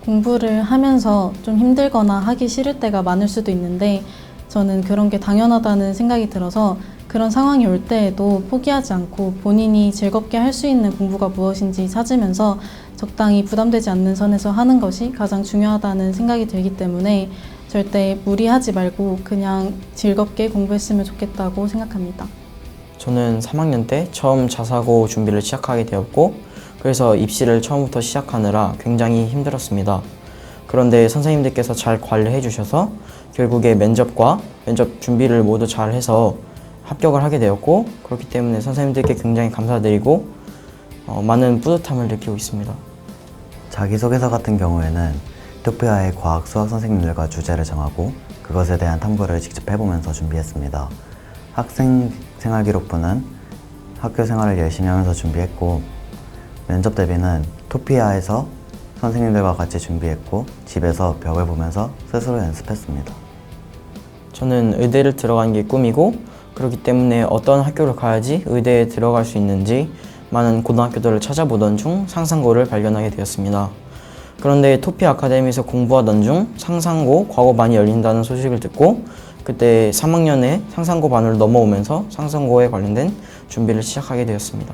S11: 공부를 하면서 좀 힘들거나 하기 싫을 때가 많을 수도 있는데 저는 그런 게 당연하다는 생각이 들어서 그런 상황이 올 때에도 포기하지 않고 본인이 즐겁게 할 수 있는 공부가 무엇인지 찾으면서 적당히 부담되지 않는 선에서 하는 것이 가장 중요하다는 생각이 들기 때문에 절대 무리하지 말고 그냥 즐겁게 공부했으면 좋겠다고 생각합니다.
S3: 저는 3학년 때 처음 자사고 준비를 시작하게 되었고 그래서 입시를 처음부터 시작하느라 굉장히 힘들었습니다. 그런데 선생님들께서 잘 관리해 주셔서 결국에 면접 준비를 모두 잘 해서 합격을 하게 되었고 그렇기 때문에 선생님들께 굉장히 감사드리고 많은 뿌듯함을 느끼고 있습니다.
S12: 자기소개서 같은 경우에는 토피아의 과학, 수학 선생님들과 주제를 정하고 그것에 대한 탐구를 직접 해보면서 준비했습니다. 학생 생활 기록부는 학교 생활을 열심히 하면서 준비했고 면접 대비는 토피아에서 선생님들과 같이 준비했고 집에서 벽을 보면서 스스로 연습했습니다.
S3: 저는 의대를 들어가는 게 꿈이고 그렇기 때문에 어떤 학교를 가야지 의대에 들어갈 수 있는지 많은 고등학교들을 찾아보던 중 상상고를 발견하게 되었습니다. 그런데 토피 아카데미에서 공부하던 중 상상고 과거반이 열린다는 소식을 듣고 그때 3학년에 상상고 반으로 넘어오면서 상상고에 관련된 준비를 시작하게 되었습니다.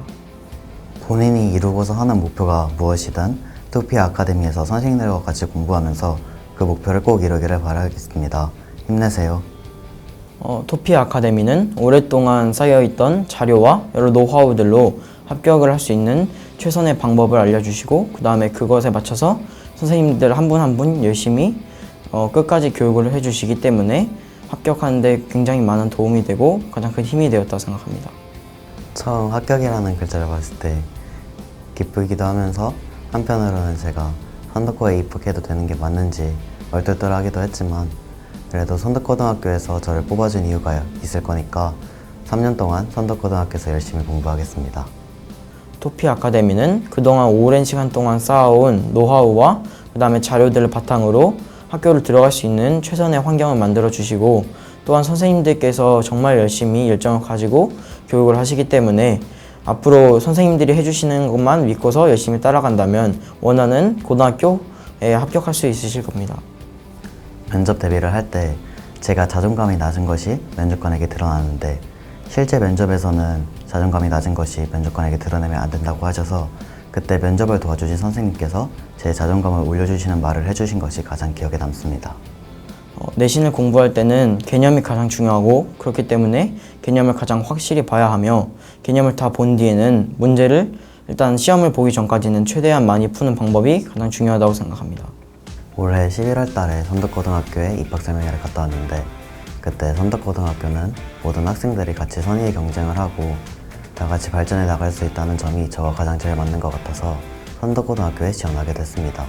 S12: 본인이 이루고서 하는 목표가 무엇이든 토피 아카데미에서 선생님들과 같이 공부하면서 그 목표를 꼭 이루기를 바라겠습니다. 힘내세요.
S3: 토피 아카데미는 오랫동안 쌓여있던 자료와 여러 노하우들로 합격을 할 수 있는 최선의 방법을 알려주시고 그 다음에 그것에 맞춰서 선생님들 한 분 한 분 열심히 끝까지 교육을 해주시기 때문에 합격하는 데 굉장히 많은 도움이 되고 가장 큰 힘이 되었다고 생각합니다.
S12: 처음 합격이라는 글자를 봤을 때 기쁘기도 하면서 한편으로는 제가 선덕고에 입학해도 되는 게 맞는지 얼떨떨하기도 했지만 그래도 선덕고등학교에서 저를 뽑아준 이유가 있을 거니까 3년 동안 선덕고등학교에서 열심히 공부하겠습니다.
S3: 토피 아카데미는 그동안 오랜 시간 동안 쌓아온 노하우와 그 다음에 자료들을 바탕으로 학교를 들어갈 수 있는 최선의 환경을 만들어 주시고 또한 선생님들께서 정말 열심히 열정을 가지고 교육을 하시기 때문에 앞으로 선생님들이 해주시는 것만 믿고서 열심히 따라간다면 원하는 고등학교에 합격할 수 있으실 겁니다.
S12: 면접 대비를 할 때 제가 자존감이 낮은 것이 면접관에게 드러나는데 실제 면접에서는 자존감이 낮은 것이 면접관에게 드러내면 안 된다고 하셔서 그때 면접을 도와주신 선생님께서 제 자존감을 올려주시는 말을 해주신 것이 가장 기억에 남습니다.
S3: 내신을 공부할 때는 개념이 가장 중요하고 그렇기 때문에 개념을 가장 확실히 봐야 하며 개념을 다 본 뒤에는 문제를 일단 시험을 보기 전까지는 최대한 많이 푸는 방법이 가장 중요하다고 생각합니다.
S12: 올해 11월 달에 선덕고등학교에 입학 설명회를 갔다 왔는데 그때 선덕고등학교는 모든 학생들이 같이 선의의 경쟁을 하고 다 같이 발전해 나갈 수 있다는 점이 저와 가장 제일 맞는 것 같아서 선덕고등학교에 지원하게 됐습니다.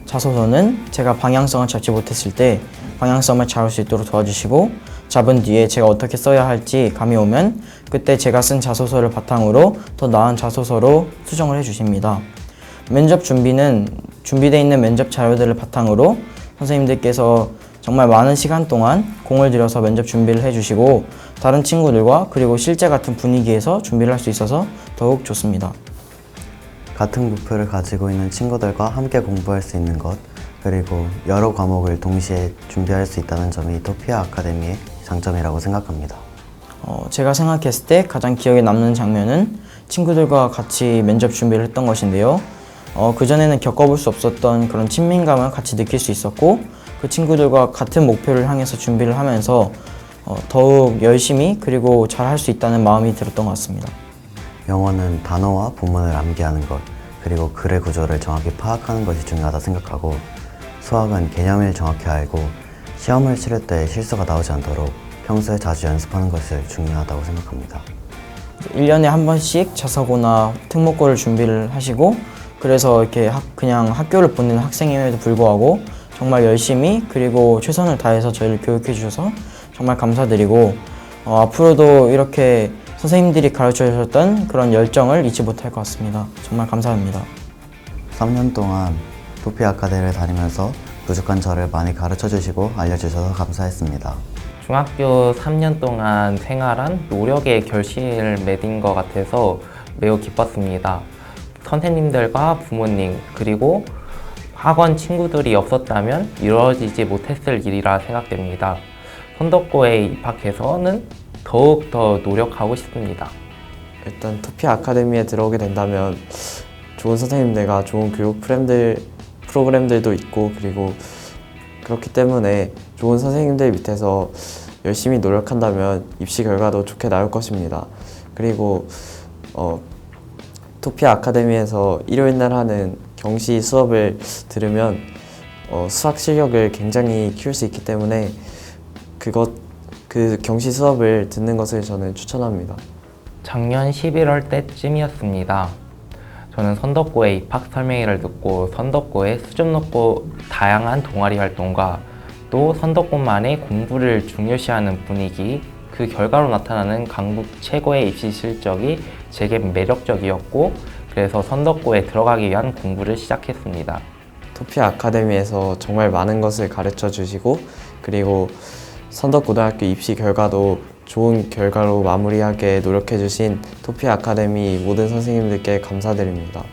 S3: 자소서는 제가 방향성을 잡지 못했을 때 방향성을 잡을 수 있도록 도와주시고 잡은 뒤에 제가 어떻게 써야 할지 감이 오면 그때 제가 쓴 자소서를 바탕으로 더 나은 자소서로 수정을 해주십니다. 면접 준비는 준비되어 있는 면접 자료들을 바탕으로 선생님들께서 정말 많은 시간 동안 공을 들여서 면접 준비를 해주시고 다른 친구들과 그리고 실제 같은 분위기에서 준비를 할 수 있어서 더욱 좋습니다.
S12: 같은 목표를 가지고 있는 친구들과 함께 공부할 수 있는 것 그리고 여러 과목을 동시에 준비할 수 있다는 점이 토피아 아카데미의 장점이라고 생각합니다.
S3: 제가 생각했을 때 가장 기억에 남는 장면은 친구들과 같이 면접 준비를 했던 것인데요. 그전에는 겪어볼 수 없었던 그런 친밀감을 같이 느낄 수 있었고 그 친구들과 같은 목표를 향해서 준비를 하면서 더욱 열심히 그리고 잘 할 수 있다는 마음이 들었던 것 같습니다.
S12: 영어는 단어와 본문을 암기하는 것 그리고 글의 구조를 정확히 파악하는 것이 중요하다 생각하고 수학은 개념을 정확히 알고 시험을 치를 때 실수가 나오지 않도록 평소에 자주 연습하는 것을 중요하다고 생각합니다.
S3: 1년에 한 번씩 자사고나 특목고를 준비를 하시고 그래서 이렇게 그냥 학교를 보내는 학생임에도 불구하고 정말 열심히 그리고 최선을 다해서 저희를 교육해 주셔서 정말 감사드리고 앞으로도 이렇게 선생님들이 가르쳐 주셨던 그런 열정을 잊지 못할 것 같습니다. 정말 감사합니다.
S12: 3년 동안 토피 아카데미를 다니면서 부족한 저를 많이 가르쳐 주시고 알려주셔서 감사했습니다.
S13: 중학교 3년 동안 생활한 노력의 결실을 맺은 것 같아서 매우 기뻤습니다. 선생님들과 부모님 그리고 학원 친구들이 없었다면 이루어지지 못했을 일이라 생각됩니다. 선덕고에 입학해서는 더욱 더 노력하고 싶습니다.
S3: 일단 토피 아카데미에 들어오게 된다면 좋은 선생님들과 좋은 교육 프로그램들도 있고 그리고 그렇기 때문에 좋은 선생님들 밑에서 열심히 노력한다면 입시 결과도 좋게 나올 것입니다. 그리고 토피 아카데미에서 일요일 날 하는 경시 수업을 들으면 수학 실력을 굉장히 키울 수 있기 때문에 그 경시 수업을 듣는 것을 저는 추천합니다.
S13: 작년 11월 때쯤이었습니다. 저는 선덕고에 입학 설명회를 듣고 선덕고에 수준 높고 다양한 동아리 활동과 또 선덕고만의 공부를 중요시하는 분위기, 그 결과로 나타나는 강북 최고의 입시 실적이 제게 매력적이었고 그래서 선덕고에 들어가기 위한 공부를 시작했습니다.
S3: 토피 아카데미에서 정말 많은 것을 가르쳐 주시고 그리고 선덕고등학교 입시 결과도 좋은 결과로 마무리하게 노력해주신 토피아 아카데미 모든 선생님들께 감사드립니다.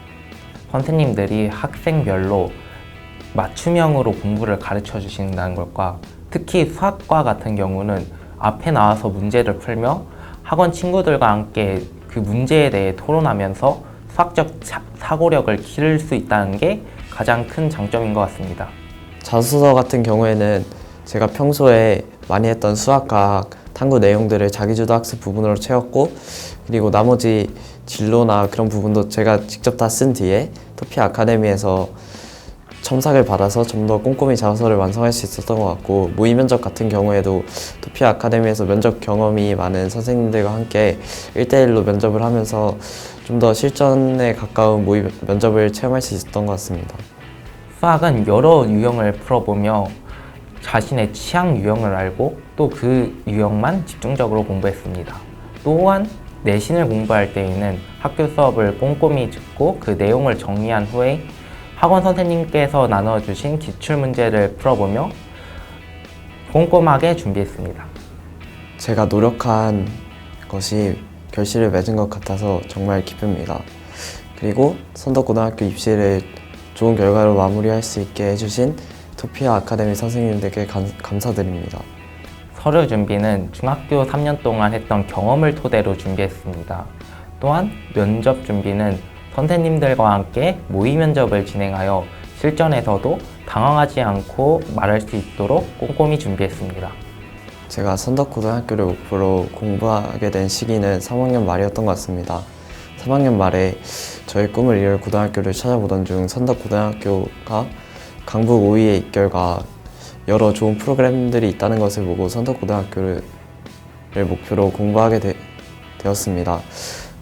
S13: 선생님들이 학생별로 맞춤형으로 공부를 가르쳐 주신다는 것과 특히 수학과 같은 경우는 앞에 나와서 문제를 풀며 학원 친구들과 함께 그 문제에 대해 토론하면서 수학적 사고력을 기를 수 있다는 게 가장 큰 장점인 것 같습니다.
S3: 자소서 같은 경우에는 제가 평소에 많이 했던 수학과 탐구 내용들을 자기주도 학습 부분으로 채웠고, 그리고 나머지 진로나 그런 부분도 제가 직접 다 쓴 뒤에 토피아 아카데미에서 첨삭을 받아서 좀 더 꼼꼼히 자소서를 완성할 수 있었던 것 같고, 모의 면접 같은 경우에도 토피아 아카데미에서 면접 경험이 많은 선생님들과 함께 1대1로 면접을 하면서 좀 더 실전에 가까운 모의 면접을 체험할 수 있었던 것 같습니다.
S13: 수학은 여러 유형을 풀어보며 자신의 취향 유형을 알고 또 그 유형만 집중적으로 공부했습니다. 또한 내신을 공부할 때에는 학교 수업을 꼼꼼히 듣고 그 내용을 정리한 후에 학원 선생님께서 나눠주신 기출문제를 풀어보며 꼼꼼하게 준비했습니다.
S3: 제가 노력한 것이 결실을 맺은 것 같아서 정말 기쁩니다. 그리고 선덕고등학교 입시를 좋은 결과로 마무리할 수 있게 해주신 토피아 아카데미 선생님들께 감사드립니다.
S13: 서류 준비는 중학교 3년 동안 했던 경험을 토대로 준비했습니다. 또한 면접 준비는 선생님들과 함께 모의 면접을 진행하여 실전에서도 당황하지 않고 말할 수 있도록 꼼꼼히 준비했습니다.
S3: 제가 선덕고등학교를 목표로 공부하게 된 시기는 3학년 말이었던 것 같습니다. 3학년 말에 저의 꿈을 이룰 고등학교를 찾아보던 중 선덕고등학교가 강북 5위의 입결과 여러 좋은 프로그램들이 있다는 것을 보고 선덕고등학교를 목표로 공부하게 되었습니다.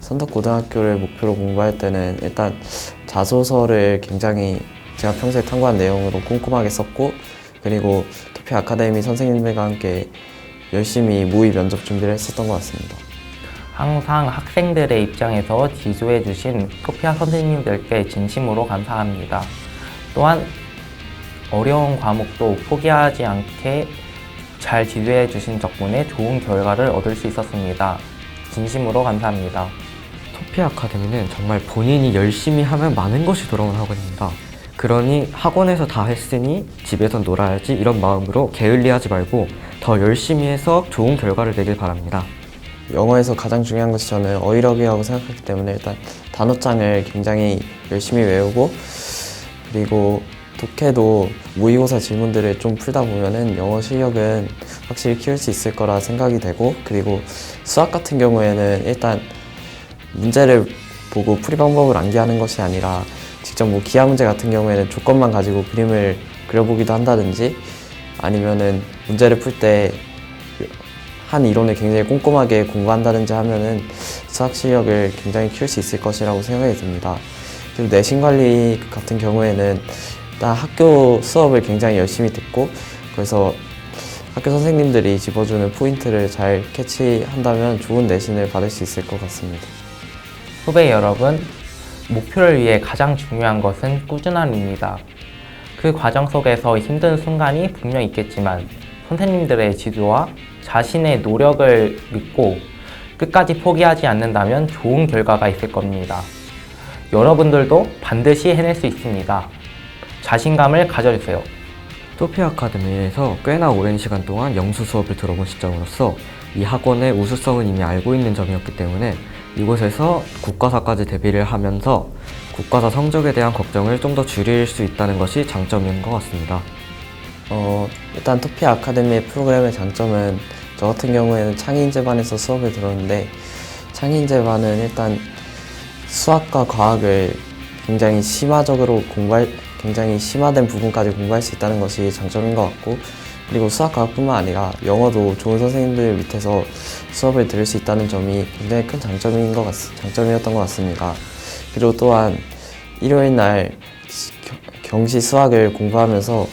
S3: 선덕고등학교를 목표로 공부할 때는 일단 자소서를 굉장히 제가 평소에 탐구한 내용으로 꼼꼼하게 썼고, 그리고 토피아 아카데미 선생님들과 함께 열심히 모의 면접 준비를 했었던 것 같습니다.
S13: 항상 학생들의 입장에서 지도해 주신 토피아 선생님들께 진심으로 감사합니다. 또한 어려운 과목도 포기하지 않게 잘 지도해 주신 덕분에 좋은 결과를 얻을 수 있었습니다. 진심으로 감사합니다.
S14: 토피아 아카데미는 정말 본인이 열심히 하면 많은 것이 돌아오는 학원입니다. 그러니 학원에서 다 했으니 집에서 놀아야지 이런 마음으로 게을리하지 말고 더 열심히 해서 좋은 결과를 내길 바랍니다.
S3: 영어에서 가장 중요한 것이 저는 어휘력이라고 생각하기 때문에 일단 단어장을 굉장히 열심히 외우고, 그리고 독해도 모의고사 질문들을 좀 풀다 보면은 영어 실력은 확실히 키울 수 있을 거라 생각이 되고, 그리고 수학 같은 경우에는 일단 문제를 보고 풀이 방법을 암기하는 것이 아니라 직접 뭐 기하 문제 같은 경우에는 조건만 가지고 그림을 그려보기도 한다든지, 아니면은 문제를 풀 때 한 이론을 굉장히 꼼꼼하게 공부한다든지 하면은 수학 실력을 굉장히 키울 수 있을 것이라고 생각이 듭니다. 그리고 내신 관리 같은 경우에는 일단 학교 수업을 굉장히 열심히 듣고, 그래서 학교 선생님들이 집어주는 포인트를 잘 캐치한다면 좋은 내신을 받을 수 있을 것 같습니다.
S13: 후배 여러분, 목표를 위해 가장 중요한 것은 꾸준함입니다. 그 과정 속에서 힘든 순간이 분명 있겠지만 선생님들의 지도와 자신의 노력을 믿고 끝까지 포기하지 않는다면 좋은 결과가 있을 겁니다. 여러분들도 반드시 해낼 수 있습니다. 자신감을 가져주세요.
S14: 토피아 아카데미에서 꽤나 오랜 시간 동안 영수 수업을 들어본 시점으로서 이 학원의 우수성은 이미 알고 있는 점이었기 때문에 이곳에서 국가사까지 대비를 하면서 국가사 성적에 대한 걱정을 좀 더 줄일 수 있다는 것이 장점인 것 같습니다.
S3: 일단 토피아 아카데미의 프로그램의 장점은 저 같은 경우에는 창의인재반에서 수업을 들었는데, 창의인재반은 일단 수학과 과학을 굉장히 굉장히 심화된 부분까지 공부할 수 있다는 것이 장점인 것 같고, 그리고 수학과학뿐만 아니라 영어도 좋은 선생님들 밑에서 수업을 들을 수 있다는 점이 굉장히 큰 장점이었던 것 같습니다. 그리고 또한 일요일 날 경시 수학을 공부하면서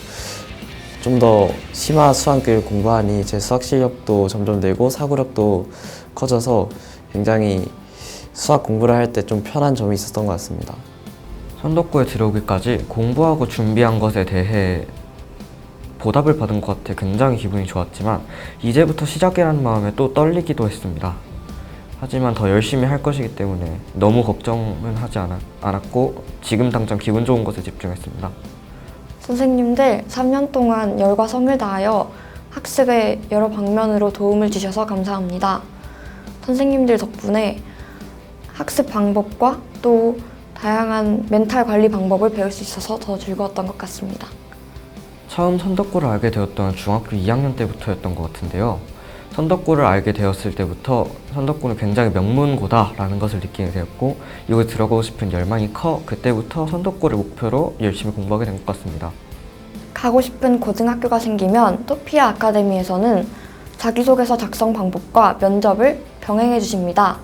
S3: 좀 더 심화 수학을 공부하니 제 수학 실력도 점점 늘고 사고력도 커져서 굉장히 수학 공부를 할 때 좀 편한 점이 있었던 것 같습니다.
S14: 선덕고에 들어오기까지 공부하고 준비한 것에 대해 보답을 받은 것 같아 굉장히 기분이 좋았지만 이제부터 시작이라는 마음에 또 떨리기도 했습니다. 하지만 더 열심히 할 것이기 때문에 너무 걱정은 하지 않았고 지금 당장 기분 좋은 것에 집중했습니다.
S15: 선생님들 3년 동안 열과 성을 다하여 학습에 여러 방면으로 도움을 주셔서 감사합니다. 선생님들 덕분에 학습 방법과 또 다양한 멘탈 관리 방법을 배울 수 있어서 더 즐거웠던 것 같습니다.
S14: 처음 선덕고를 알게 되었던 중학교 2학년 때부터였던 것 같은데요. 선덕고를 알게 되었을 때부터 선덕고는 굉장히 명문고다라는 것을 느끼게 되었고 이곳에 들어가고 싶은 열망이 커 그때부터 선덕고를 목표로 열심히 공부하게 된 것 같습니다.
S15: 가고 싶은 고등학교가 생기면 토피아 아카데미에서는 자기소개서 작성 방법과 면접을 병행해 주십니다.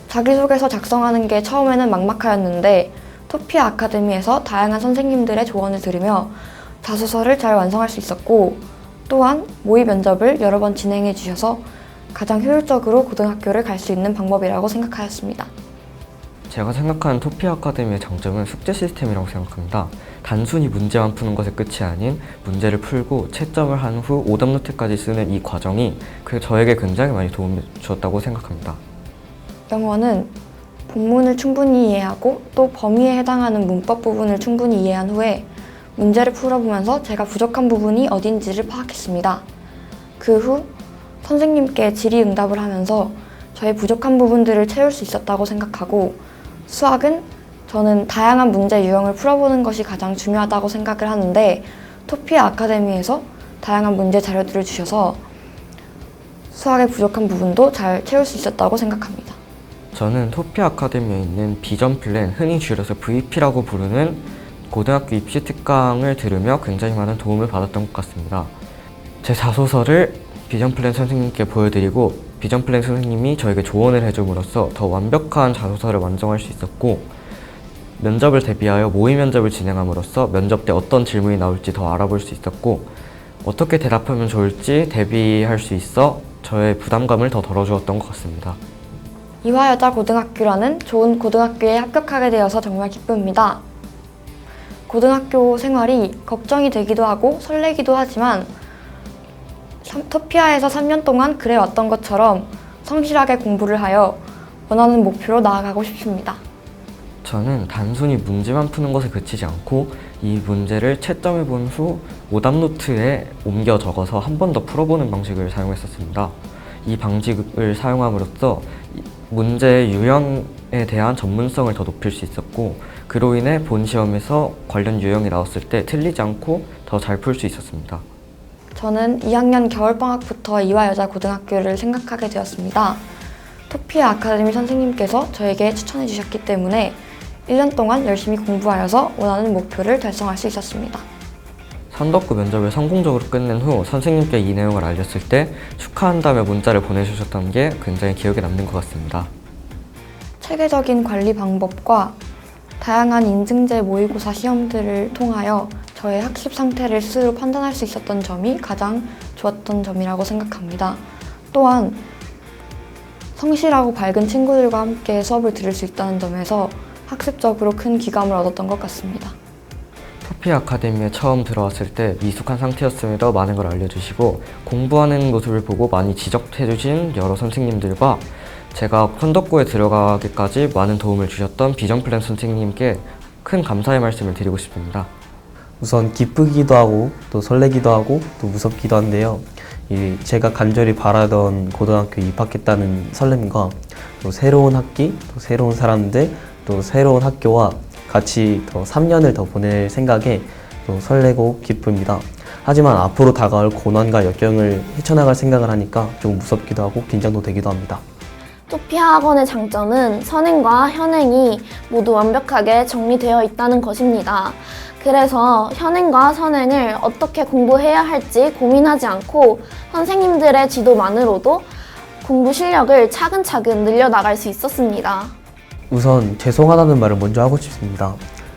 S15: 자기소개서 작성하는 게 처음에는 막막하였는데 토피아 아카데미에서 다양한 선생님들의 조언을 들으며 자소서를 잘 완성할 수 있었고 또한 모의 면접을 여러 번 진행해 주셔서 가장 효율적으로 고등학교를 갈 수 있는 방법이라고 생각하였습니다.
S14: 제가 생각하는 토피아 아카데미의 장점은 숙제 시스템이라고 생각합니다. 단순히 문제만 푸는 것에 끝이 아닌 문제를 풀고 채점을 한 후 오답노트까지 쓰는 이 과정이 저에게 굉장히 많이 도움을 주었다고 생각합니다.
S15: 영어는 본문을 충분히 이해하고 또 범위에 해당하는 문법 부분을 충분히 이해한 후에 문제를 풀어보면서 제가 부족한 부분이 어딘지를 파악했습니다. 그 후 선생님께 질의응답을 하면서 저의 부족한 부분들을 채울 수 있었다고 생각하고 수학은 저는 다양한 문제 유형을 풀어보는 것이 가장 중요하다고 생각을 하는데 토피아 아카데미에서 다양한 문제 자료들을 주셔서 수학의 부족한 부분도 잘 채울 수 있었다고 생각합니다.
S14: 저는 토피아 아카데미에 있는 비전 플랜, 흔히 줄여서 VP라고 부르는 고등학교 입시 특강을 들으며 굉장히 많은 도움을 받았던 것 같습니다. 제 자소서를 비전 플랜 선생님께 보여드리고 비전 플랜 선생님이 저에게 조언을 해줌으로써 더 완벽한 자소서를 완성할 수 있었고 면접을 대비하여 모의 면접을 진행함으로써 면접 때 어떤 질문이 나올지 더 알아볼 수 있었고 어떻게 대답하면 좋을지 대비할 수 있어 저의 부담감을 더 덜어주었던 것 같습니다.
S15: 이화여자고등학교라는 좋은 고등학교에 합격하게 되어서 정말 기쁩니다. 고등학교 생활이 걱정이 되기도 하고 설레기도 하지만 토피아에서 3년 동안 그래왔던 것처럼 성실하게 공부를 하여 원하는 목표로 나아가고 싶습니다.
S14: 저는 단순히 문제만 푸는 것에 그치지 않고 이 문제를 채점해 본 후 오답노트에 옮겨 적어서 한 번 더 풀어보는 방식을 사용했었습니다. 이 방식을 사용함으로써 문제 유형에 대한 전문성을 더 높일 수 있었고 그로 인해 본 시험에서 관련 유형이 나왔을 때 틀리지 않고 더 잘 풀 수 있었습니다.
S15: 저는 2학년 겨울방학부터 이화여자고등학교를 생각하게 되었습니다. 토피아 아카데미 선생님께서 저에게 추천해 주셨기 때문에 1년 동안 열심히 공부하여서 원하는 목표를 달성할 수 있었습니다.
S14: 선덕고 면접을 성공적으로 끝낸 후 선생님께 이 내용을 알렸을 때 축하한다며 문자를 보내주셨던 게 굉장히 기억에 남는 것 같습니다.
S15: 체계적인 관리 방법과 다양한 인증제 모의고사 시험들을 통하여 저의 학습 상태를 스스로 판단할 수 있었던 점이 가장 좋았던 점이라고 생각합니다. 또한 성실하고 밝은 친구들과 함께 수업을 들을 수 있다는 점에서 학습적으로 큰 귀감을 얻었던 것 같습니다.
S14: 토피아 아카데미에 처음 들어왔을 때 미숙한 상태였음에도 많은 걸 알려주시고 공부하는 모습을 보고 많이 지적해주신 여러 선생님들과 제가 선덕고에 들어가기까지 많은 도움을 주셨던 비전플랜 선생님께 큰 감사의 말씀을 드리고 싶습니다.
S1: 우선 기쁘기도 하고 또 설레기도 하고 또 무섭기도 한데요. 제가 간절히 바라던 고등학교에 입학했다는 설렘과 또 새로운 학기, 또 새로운 사람들, 또 새로운 학교와 같이 더 3년을 더 보낼 생각에 또 설레고 기쁩니다. 하지만 앞으로 다가올 고난과 역경을 헤쳐나갈 생각을 하니까 좀 무섭기도 하고 긴장도 되기도 합니다.
S16: 토피아 학원의 장점은 선행과 현행이 모두 완벽하게 정리되어 있다는 것입니다. 그래서 현행과 선행을 어떻게 공부해야 할지 고민하지 않고 선생님들의 지도만으로도 공부 실력을 차근차근 늘려나갈 수 있었습니다.
S1: 우선 죄송하다는 말을 먼저 하고 싶습니다.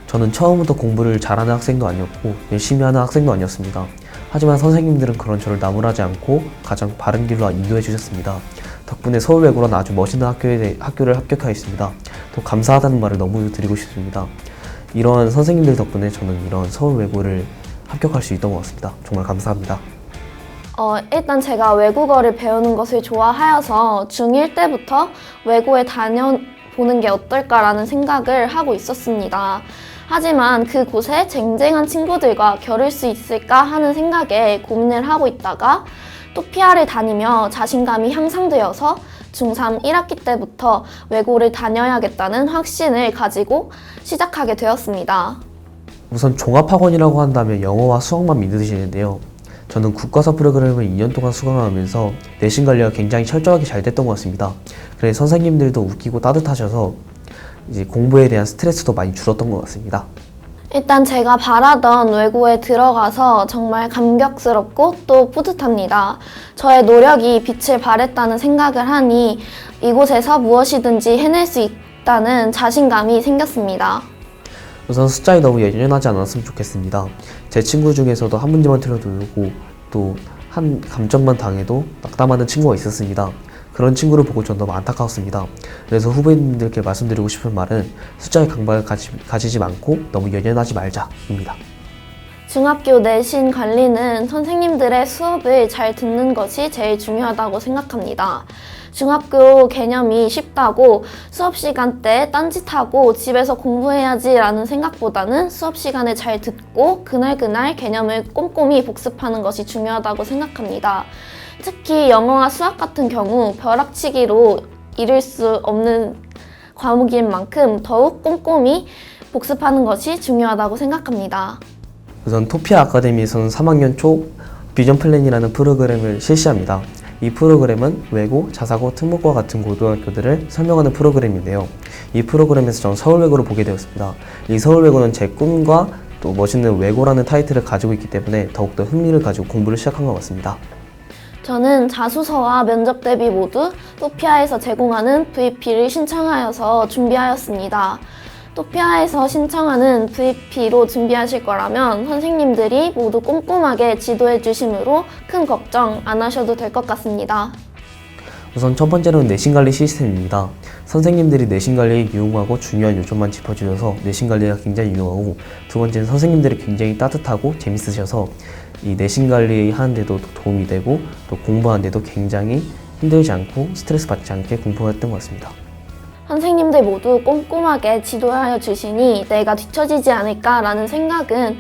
S1: 저는 처음부터 공부를 잘하는 학생도 아니었고 열심히 하는 학생도 아니었습니다. 하지만 선생님들은 그런 저를 나무라지 않고 가장 바른 길로 인도해 주셨습니다. 덕분에 서울외고란 아주 멋있는 학교를 합격하였습니다. 또 감사하다는 말을 너무 드리고 싶습니다. 이런 선생님들 덕분에 저는 이런 서울외고를
S3: 합격할 수 있던 것 같습니다. 정말 감사합니다.
S16: 일단 제가 외국어를 배우는 것을 좋아하여서 중1 때부터 외고에 다녀보는 게 어떨까라는 생각을 하고 있었습니다. 하지만 그곳에 쟁쟁한 친구들과 겨룰 수 있을까 하는 생각에 고민을 하고 있다가 토피아를 다니며 자신감이 향상되어서 중3 1학기 때부터 외고를 다녀야겠다는 확신을 가지고 시작하게 되었습니다.
S3: 우선 종합학원이라고 한다면 영어와 수학만 믿으시는데요. 저는 국가사 프로그램을 2년 동안 수강하면서 내신 관리가 굉장히 철저하게 잘 됐던 것 같습니다. 그래서 선생님들도 웃기고 따뜻하셔서 이제 공부에 대한 스트레스도 많이 줄었던 것 같습니다.
S16: 일단 제가 바라던 외고에 들어가서 정말 감격스럽고 또 뿌듯합니다. 저의 노력이 빛을 발했다는 생각을 하니 이곳에서 무엇이든지 해낼 수 있다는 자신감이 생겼습니다.
S3: 우선 숫자에 너무 연연하지 않았으면 좋겠습니다. 제 친구 중에서도 한 문제만 틀려도 울고 또 한 감점만 당해도 낙담하는 친구가 있었습니다. 그런 친구를 보고 전 너무 안타까웠습니다. 그래서 후배님들께 말씀드리고 싶은 말은 숫자의 강박을 가지지 않고 너무 연연하지 말자입니다.
S16: 중학교 내신 관리는 선생님들의 수업을 잘 듣는 것이 제일 중요하다고 생각합니다. 중학교 개념이 쉽다고 수업 시간 때 딴짓하고 집에서 공부해야지 라는 생각보다는 수업 시간에 잘 듣고 그날그날 개념을 꼼꼼히 복습하는 것이 중요하다고 생각합니다. 특히 영어와 수학 같은 경우 벼락치기로 이룰 수 없는 과목인 만큼 더욱 꼼꼼히 복습하는 것이 중요하다고 생각합니다.
S3: 우선 토피아 아카데미에서는 3학년 초 비전 플랜이라는 프로그램을 실시합니다. 이 프로그램은 외고, 자사고, 특목고 같은 고등학교들을 설명하는 프로그램인데요. 이 프로그램에서 저는 서울외고를 보게 되었습니다. 이 서울외고는 제 꿈과 또 멋있는 외고라는 타이틀을 가지고 있기 때문에 더욱더 흥미를 가지고 공부를 시작한 것 같습니다.
S16: 저는 자소서와 면접 대비 모두 토피아에서 제공하는 VP를 신청하여서 준비하였습니다. 토피아에서 신청하는 VP로 준비하실 거라면 선생님들이 모두 꼼꼼하게 지도해 주심으로 큰 걱정 안 하셔도 될 것 같습니다.
S3: 우선 첫 번째로는 내신관리 시스템입니다. 선생님들이 내신관리에 유용하고 중요한 요점만 짚어주셔서 내신관리가 굉장히 유용하고, 두 번째는 선생님들이 굉장히 따뜻하고 재밌으셔서 이 내신관리 하는데도 도움이 되고 또 공부하는데도 굉장히 힘들지 않고 스트레스 받지 않게 공부했던 것 같습니다.
S16: 선생님들 모두 꼼꼼하게 지도하여 주시니 내가 뒤처지지 않을까라는 생각은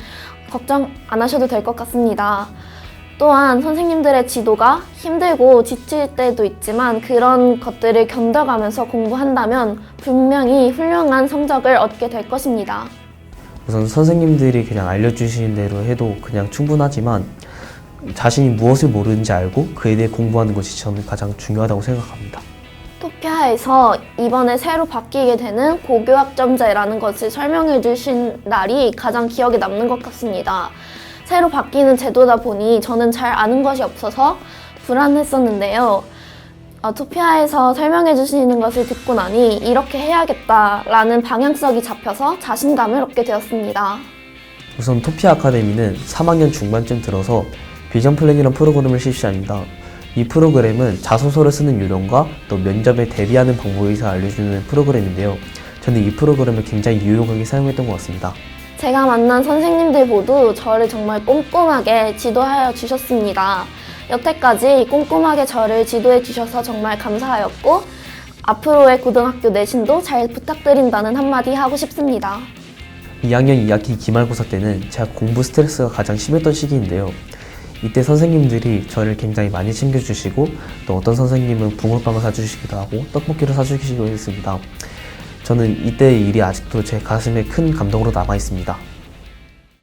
S16: 걱정 안 하셔도 될 것 같습니다. 또한 선생님들의 지도가 힘들고 지칠 때도 있지만 그런 것들을 견뎌가면서 공부한다면 분명히 훌륭한 성적을 얻게 될 것입니다.
S3: 우선 선생님들이 그냥 알려주시는 대로 해도 그냥 충분하지만 자신이 무엇을 모르는지 알고 그에 대해 공부하는 것이 저는 가장 중요하다고 생각합니다.
S16: 토피아에서 이번에 새로 바뀌게 되는 고교학점제라는 것을 설명해 주신 날이 가장 기억에 남는 것 같습니다. 새로 바뀌는 제도다 보니 저는 잘 아는 것이 없어서 불안했었는데요. 토피아에서 설명해 주시는 것을 듣고 나니 이렇게 해야겠다라는 방향성이 잡혀서 자신감을 얻게 되었습니다.
S3: 우선 토피아 아카데미는 3학년 중반쯤 들어서 비전 플랜이라는 프로그램을 실시합니다. 이 프로그램은 자소서를 쓰는 요령과 또 면접에 대비하는 방법에 대해서 알려주는 프로그램인데요. 저는 이 프로그램을 굉장히 유용하게 사용했던 것 같습니다.
S16: 제가 만난 선생님들 모두 저를 정말 꼼꼼하게 지도하여 주셨습니다. 여태까지 꼼꼼하게 저를 지도해 주셔서 정말 감사하였고 앞으로의 고등학교 내신도 잘 부탁드린다는 한마디 하고 싶습니다.
S3: 2학년 2학기 기말고사 때는 제가 공부 스트레스가 가장 심했던 시기인데요. 이때 선생님들이 저를 굉장히 많이 챙겨주시고 또 어떤 선생님은 붕어빵을 사주시기도 하고 떡볶이를 사주시기도 했습니다. 저는 이때의 일이 아직도 제 가슴에 큰 감동으로 남아 있습니다.